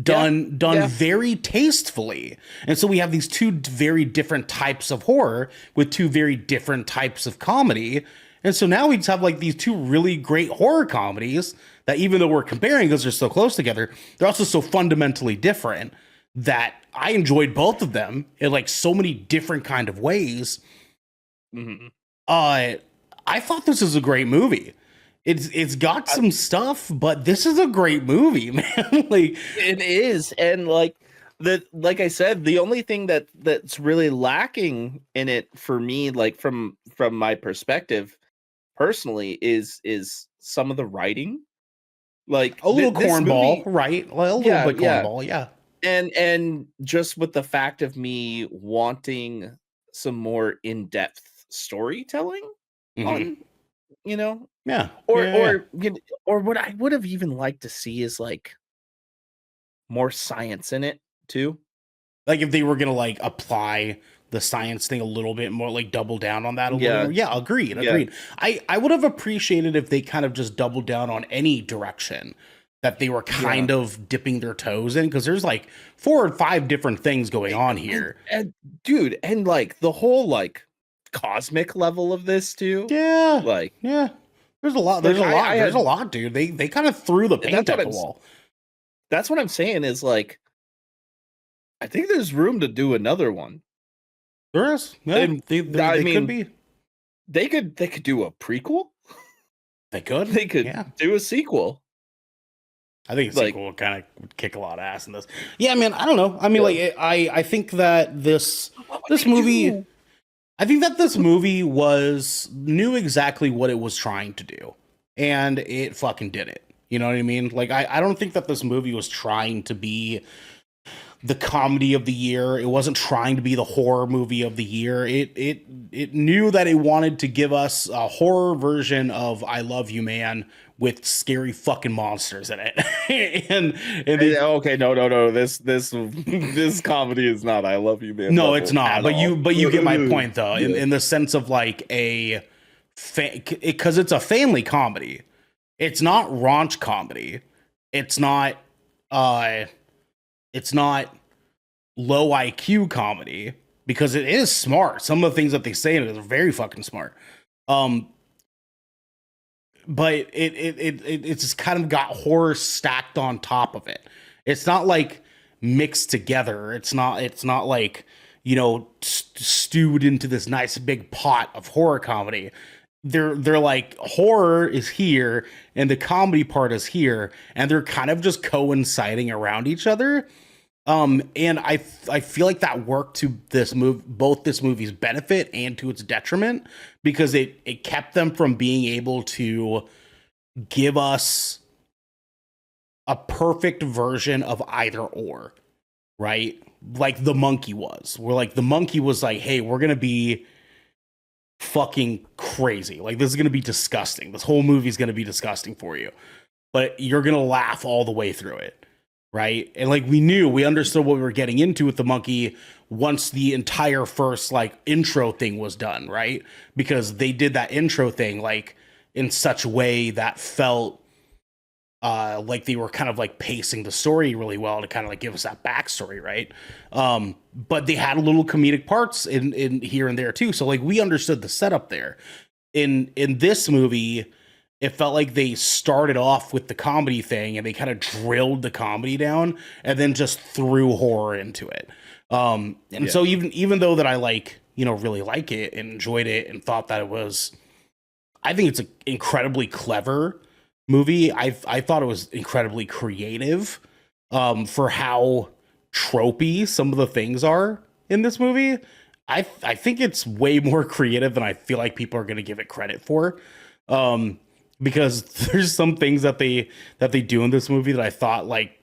done very tastefully. And so we have these two very different types of horror with two very different types of comedy. And so now we just have like these two really great horror comedies that, even though we're comparing because they're so close together, they're also so fundamentally different that I enjoyed both of them in like so many different kind of ways. I thought this was a great movie. It's got some stuff, but this is a great movie, man. Like it is, and like I said, the only thing that's really lacking in it for me, like from my perspective personally, is some of the writing, like a little cornball, right? Well, a little bit cornball, yeah. And just with the fact of me wanting some more in-depth storytelling on, or what I would have even liked to see is like more science in it too. Like if they were gonna like apply the science thing a little bit more, like double down on that a little more. Yeah, agreed. I would have appreciated if they kind of just doubled down on any direction that they were kind of dipping their toes in, because there's like 4 or 5 different things going on here. And dude, and like the whole like cosmic level of this too. Yeah. Like There's a lot. There's a lot, dude. They kind of threw the paint at the wall. That's what I'm saying is like, I think there's room to do another one. There is. Yeah, they could be. They could do a prequel. They could. They could do a sequel. I think a sequel would kind of kick a lot of ass in this. Yeah, man. I don't know. I mean, like, I think that this movie. I think that this movie knew exactly what it was trying to do, and it fucking did it. You know what I mean? Like, I don't think that this movie was trying to be the comedy of the year. It wasn't trying to be the horror movie of the year. It knew that it wanted to give us a horror version of I Love You, Man, with scary fucking monsters in it. Okay, no. This comedy is not I Love You, Man. No, it's not. But you get my point though, in the sense of like because it's a family comedy. It's not raunch comedy. It's not low IQ comedy, because it is smart. Some of the things that they say in it are very fucking smart. But it's just kind of got horror stacked on top of it. It's not like mixed together. It's not like, stewed into this nice big pot of horror comedy. They're like, horror is here and the comedy part is here, and they're kind of just coinciding around each other. And I feel like that worked to both this movie's benefit and to its detriment, because it kept them from being able to give us a perfect version of either or, right? Like the monkey was. Where like the monkey was like, hey, we're gonna be fucking crazy. Like, this is gonna be disgusting. This whole movie's gonna be disgusting for you, but you're gonna laugh all the way through it, right? And like we understood what we were getting into with the monkey once the entire first like intro thing was done, right? Because they did that intro thing like in such a way that felt like they were kind of like pacing the story really well to kind of like give us that backstory, right? But they had little comedic parts in here and there too. So like we understood the setup there. In this movie, it felt like they started off with the comedy thing and they kind of drilled the comedy down and then just threw horror into it. So even though that I like, really like it and enjoyed it and thought that I think it's an incredibly clever movie. I thought it was incredibly creative for how tropey some of the things are in this movie. I think it's way more creative than I feel like people are going to give it credit for. Because there's some things that they do in this movie that I thought like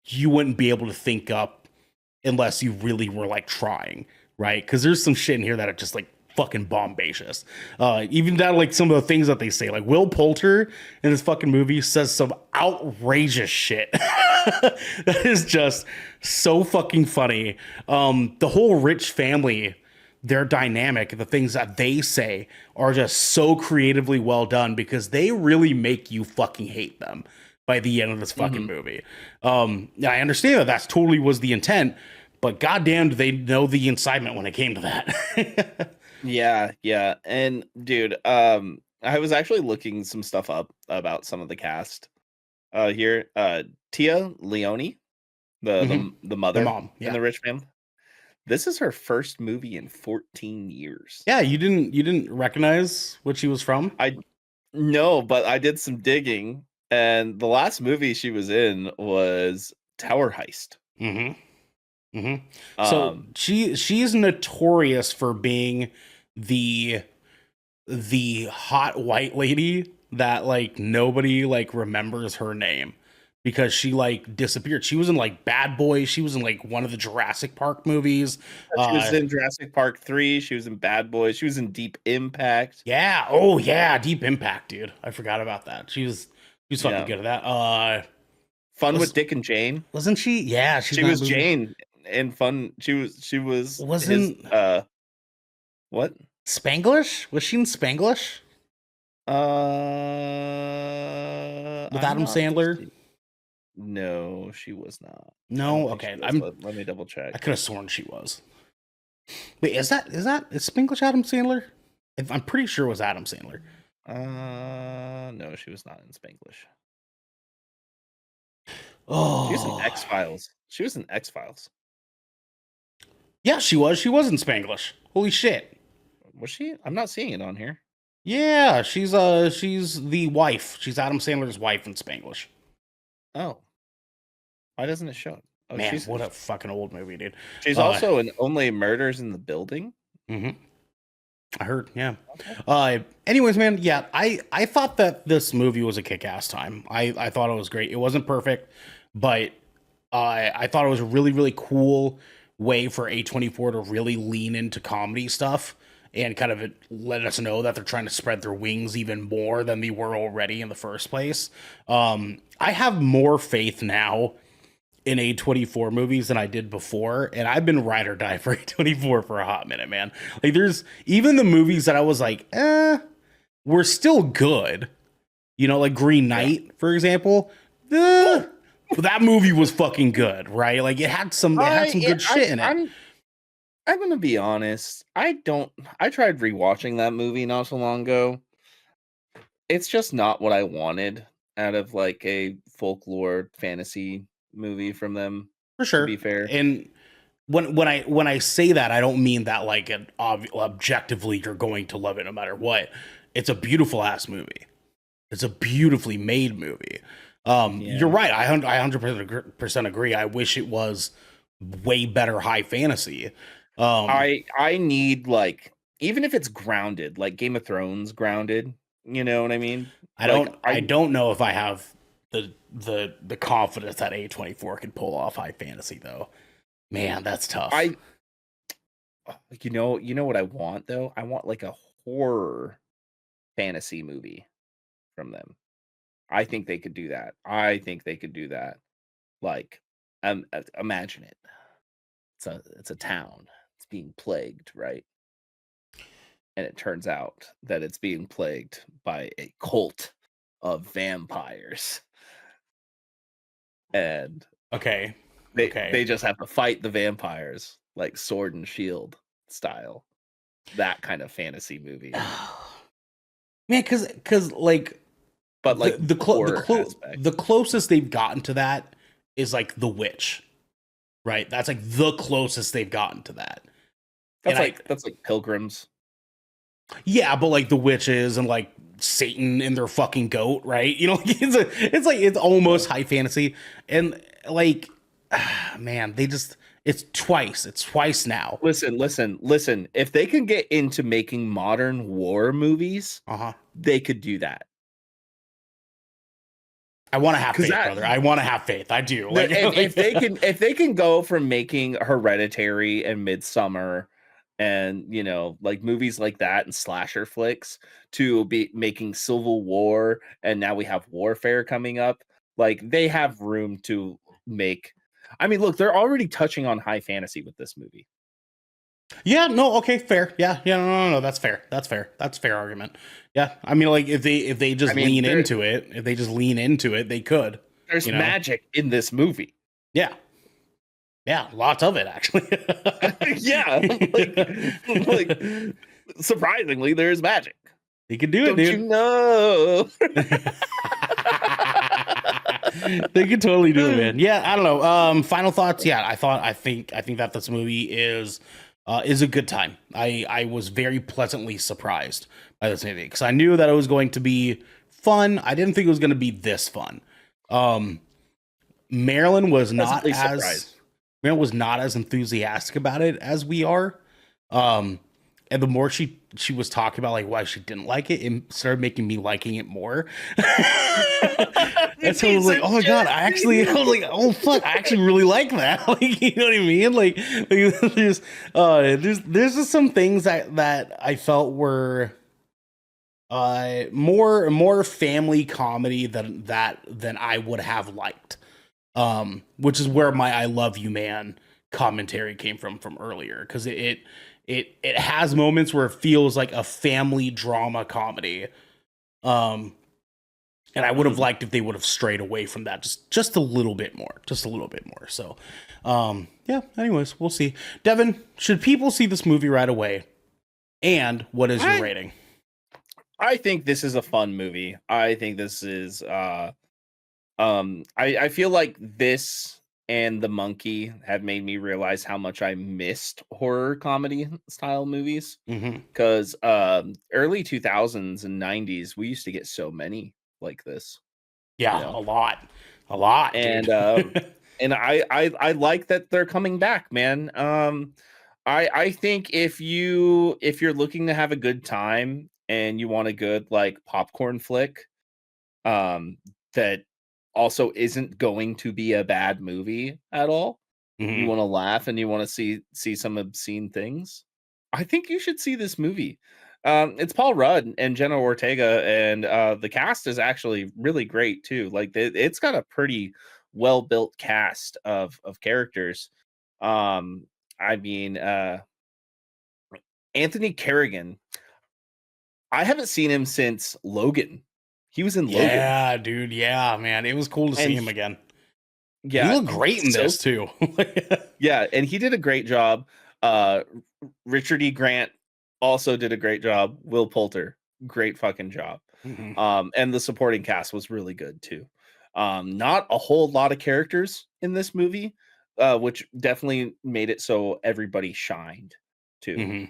you wouldn't be able to think up unless you really were like trying, right? Because there's some shit in here that are just like fucking bombacious. Even down like some of the things that they say, like Will Poulter in this fucking movie says some outrageous shit that is just so fucking funny. The whole rich family, their dynamic, the things that they say are just so creatively well done because they really make you fucking hate them by the end of this fucking movie. I understand that that's totally was the intent, but goddamn, do they know the incitement when it came to that? Yeah. And dude, I was actually looking some stuff up about some of the cast here. Tia Leone, the mother, The mom, in the rich family. This is her first movie in 14 years. Yeah, you didn't recognize what she was from? No, but I did some digging, and the last movie she was in was Tower Heist. So she's notorious for being the hot white lady that like nobody like remembers her name because she like disappeared. She was in like Bad Boys. She was in like one of the Jurassic Park movies. She was in Jurassic Park 3. She was in Bad Boys. She was in Deep Impact. Yeah. Oh yeah, Deep Impact, dude. I forgot about that. She was fucking good at that. Fun with Dick and Jane. Wasn't she? Yeah, she was Jane in Fun. She was wasn't his, what? Spanglish? Was she in Spanglish? With Adam Sandler? No, she was not. No, okay. Let me double check. I could have sworn she was. Wait, is Spanglish Adam Sandler? I'm pretty sure it was Adam Sandler. No, she was not in Spanglish. Oh, she was in X-Files. She was in X-Files. Yeah, she was. She was in Spanglish. Holy shit. Was she? I'm not seeing it on here. Yeah, she's the wife. She's Adam Sandler's wife in Spanglish. Oh. Why doesn't it show it? Oh, man, what a fucking old movie, dude. She's also in Only Murders in the Building. I heard, yeah. Anyways, man, yeah, I thought that this movie was a kick-ass time. I thought it was great. It wasn't perfect, but I thought it was a really, really cool way for A24 to really lean into comedy stuff and kind of let us know that they're trying to spread their wings even more than they were already in the first place. I have more faith now in A24 movies than I did before, and I've been ride or die for A24 for a hot minute, man. Like, there's even the movies that I was like, we're still good. You know, like Green Knight, for example. That movie was fucking good, right? Like, it had some good shit in it. I'm gonna be honest. I tried rewatching that movie not so long ago. It's just not what I wanted out of like a folklore fantasy movie from them. For To sure. be fair, And when I say that, I don't mean that like objectively you're going to love it no matter what. It's a beautiful ass movie. It's a beautifully made movie. You're yeah. right. I 100% agree. I wish it was way better high fantasy. I need like, even if it's grounded, like Game of Thrones grounded. You know what I mean? Like I don't know if I have the confidence that A24 can pull off high fantasy though. Man, that's tough. I you know what I want though? I want like a horror fantasy movie from them. I think they could do that. I think they could do that. Like, imagine it. It's a town. It's being plagued, right? And it turns out that it's being plagued by a cult of vampires. And Okay. they just have to fight the vampires like sword and shield style. That kind of fantasy movie. Man, cuz like But like the closest they've gotten to that is like The Witch. Right? That's like the closest they've gotten to that. That's like Pilgrims. Yeah, but like the witches and like Satan and their fucking goat, right? You know, it's almost high fantasy, and like, man, it's twice now. Listen. If they can get into making modern war movies, they could do that. I want to have faith, brother. I want to have faith. I do. Like, if they can go from making Hereditary and Midsummer and like movies like that and slasher flicks to be making Civil War, and now we have Warfare coming up, like they have room to make. I mean, look, they're already touching on high fantasy with this movie. Yeah, no, okay, fair. Yeah, no, that's fair. That's fair argument. Yeah, I mean, like if they just lean into it, they could. There's magic in this movie. Yeah, lots of it actually. Yeah, like surprisingly, there's magic. They could do it, Don't dude. you know? They could totally do it, man. Yeah, I don't know. Final thoughts. Yeah, I think that this movie is a good time. I was very pleasantly surprised by this movie because I knew that it was going to be fun. I didn't think it was going to be this fun. Marilyn was not as enthusiastic about it as we are. And the more she was talking about like why she didn't like it, it started making me liking it more. And so I was like, oh my god, I was like, oh fuck, I actually really like that. Like, you know what I mean? Like there's just some things that I felt were more family comedy than I would have liked. Which is where my "I love you, man" commentary came from earlier, because it has moments where it feels like a family drama comedy. And I would have liked if they would have strayed away from that just a little bit more. So, yeah, anyways, we'll see. Devin, should people see this movie right away? And what is your rating? I think this is a fun movie. I think this is I feel like this and The Monkey have made me realize how much I missed horror comedy style movies. Because early 2000s and 90s, we used to get so many like this. Yeah, a lot. And and I like that they're coming back, man. I think if you're looking to have a good time and you want a good like popcorn flick, that also isn't going to be a bad movie at all. You want to laugh and you want to see some obscene things, I think you should see this movie. It's Paul Rudd and Jenna Ortega, and the cast is actually really great too. Like it's got a pretty well built cast of characters. I mean, Anthony Carrigan. I haven't seen him since Logan. He was in Logan. Yeah, dude. Yeah, man. It was cool to see him again. Yeah, he looked great in this too. Yeah, and he did a great job. Richard E. Grant also did a great job. Will Poulter, great fucking job. And the supporting cast was really good too. Not a whole lot of characters in this movie, which definitely made it so everybody shined too,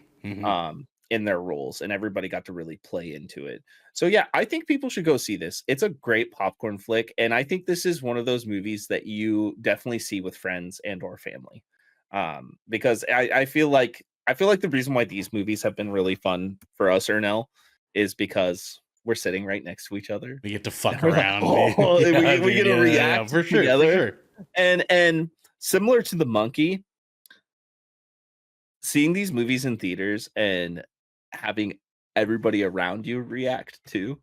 in their roles, and everybody got to really play into it. So yeah, I think people should go see this. It's a great popcorn flick, and I think this is one of those movies that you definitely see with friends and or family. Because I feel like the reason why these movies have been really fun for us, Ernell, is because we're sitting right next to each other. We get to fuck We're like, around. oh, Yeah, we get to react for sure, together. for sure. And similar to the monkey, seeing these movies in theaters and having everybody around you react too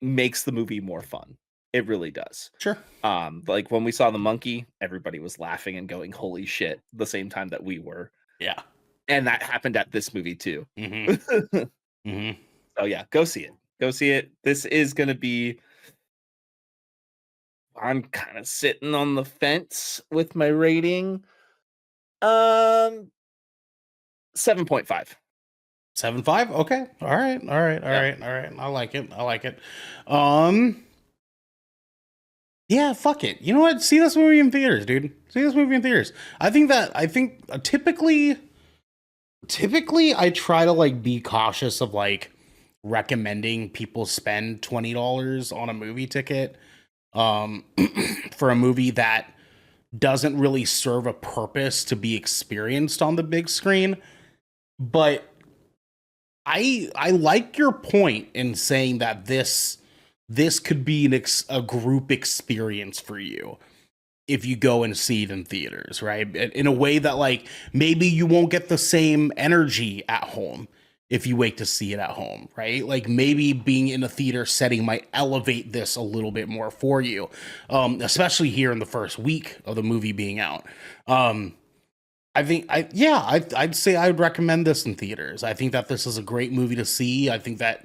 makes the movie more fun. It really does. Sure. Like when we saw the monkey, everybody was laughing and going, "Holy shit!" the same time that we were. Yeah. And that happened at this movie too. Mm-hmm. So yeah, go see it. Go see it. This is gonna be. I'm kind of sitting on the fence with my rating. 7.5. 7.5. Okay. All right. I like it. Yeah, fuck it. You know what? See this movie in theaters, dude. See this movie in theaters. I think typically I try to like be cautious of like recommending people spend $20 on a movie ticket for a movie that doesn't really serve a purpose to be experienced on the big screen. But I like your point in saying that this could be a group experience for you if you go and see it in theaters, right? In a way that like maybe you won't get the same energy at home if you wait to see it at home, right? Like maybe being in a theater setting might elevate this a little bit more for you, especially here in the first week of the movie being out. I'd say I would recommend this in theaters. I think that this is a great movie to see. I think that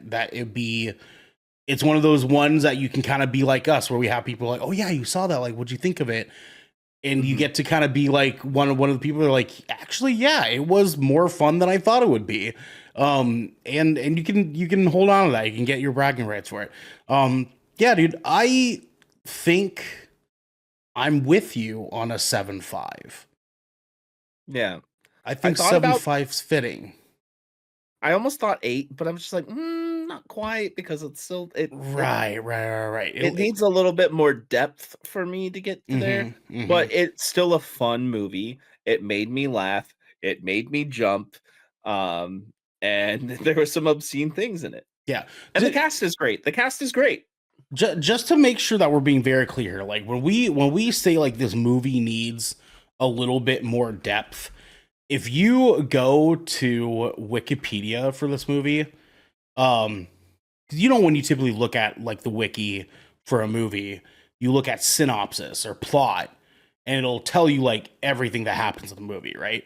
it's one of those ones that you can kind of be like us, where we have people like, oh yeah, you saw that. Like, what'd you think of it? And you get to kind of be like one of the people that are like, actually, yeah, it was more fun than I thought it would be. And you can hold on to that. You can get your bragging rights for it. Yeah, dude, I think I'm with you on a 7.5. Yeah, I think 7.5's fitting. I almost thought 8, but I'm just like, not quite, because it's still right. It needs a little bit more depth for me to get to there, but it's still a fun movie. It made me laugh. It made me jump. And there were some obscene things in it. Yeah, and the cast is great. Just to make sure that we're being very clear, like when we say like this movie needs a little bit more depth, if you go to Wikipedia for this movie, when you typically look at like the wiki for a movie, you look at synopsis or plot, and it'll tell you like everything that happens in the movie, right?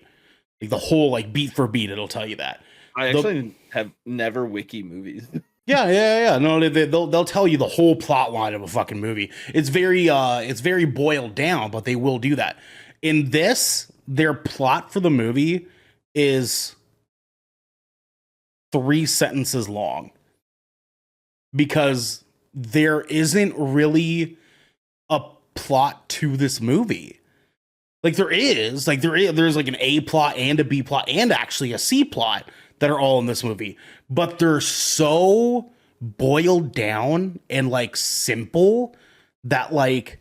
Like the whole like beat for beat, it'll tell you that. I actually have never wiki movies. Yeah. No, they'll tell you the whole plot line of a fucking movie. It's very boiled down, but they will do that. In this, their plot for the movie is 3 sentences long, because there isn't really a plot to this movie. Like there's like an A plot and a B plot and actually a C plot that are all in this movie, but they're so boiled down and like simple that like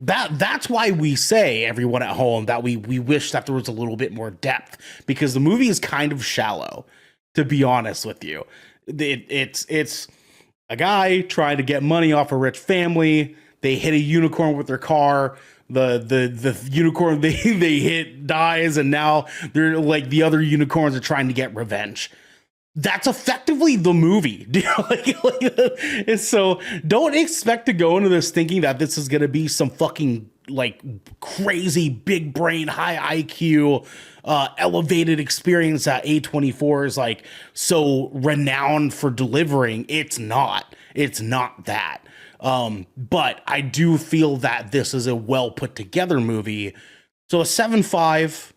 that's why we say, everyone at home, that we wish that there was a little bit more depth, because the movie is kind of shallow, to be honest with you. It's a guy trying to get money off a rich family. They hit a unicorn with their car. The unicorn they hit dies, and now they're like, the other unicorns are trying to get revenge. That's effectively the movie. And so don't expect to go into this thinking that this is going to be some fucking like crazy big brain, high IQ, elevated experience that A24 is like so renowned for delivering. It's not that. But I do feel that this is a well put together movie. So a 7.5,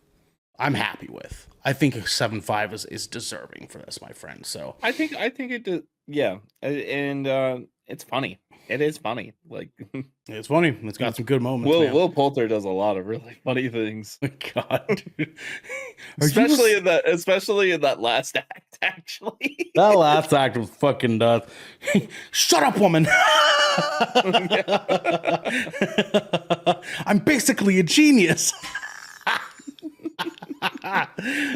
I'm happy with. I think a 7.5 is deserving for this, my friend. So I think it did. Yeah. And it's funny. it is funny. Like It's funny. It's got some good moments, man. Will Poulter does a lot of really funny things. God, dude. especially in that last act, actually. That last act was fucking nuts. Shut up, woman. I'm basically a genius.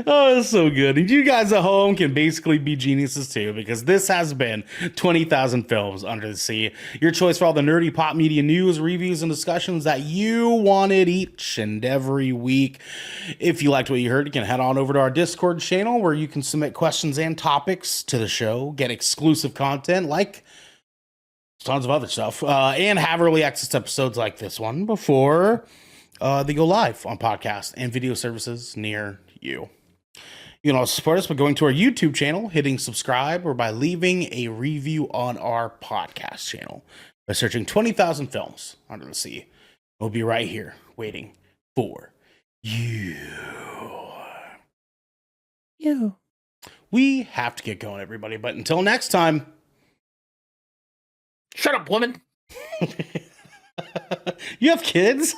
Oh, it's so good. And you guys at home can basically be geniuses too, because this has been 20,000 Films Under the Sea, your choice for all the nerdy pop media news, reviews, and discussions that you wanted each and every week. If you liked what you heard, you can head on over to our Discord channel where you can submit questions and topics to the show, get exclusive content like tons of other stuff, and have early access to episodes like this one before they go live on podcast and video services near you. You can also support us by going to our YouTube channel, hitting subscribe, or by leaving a review on our podcast channel by searching 20,000 Films Under the Sea. We'll be right here waiting for you. We have to get going, everybody, but until next time. Shut up, woman. You have kids?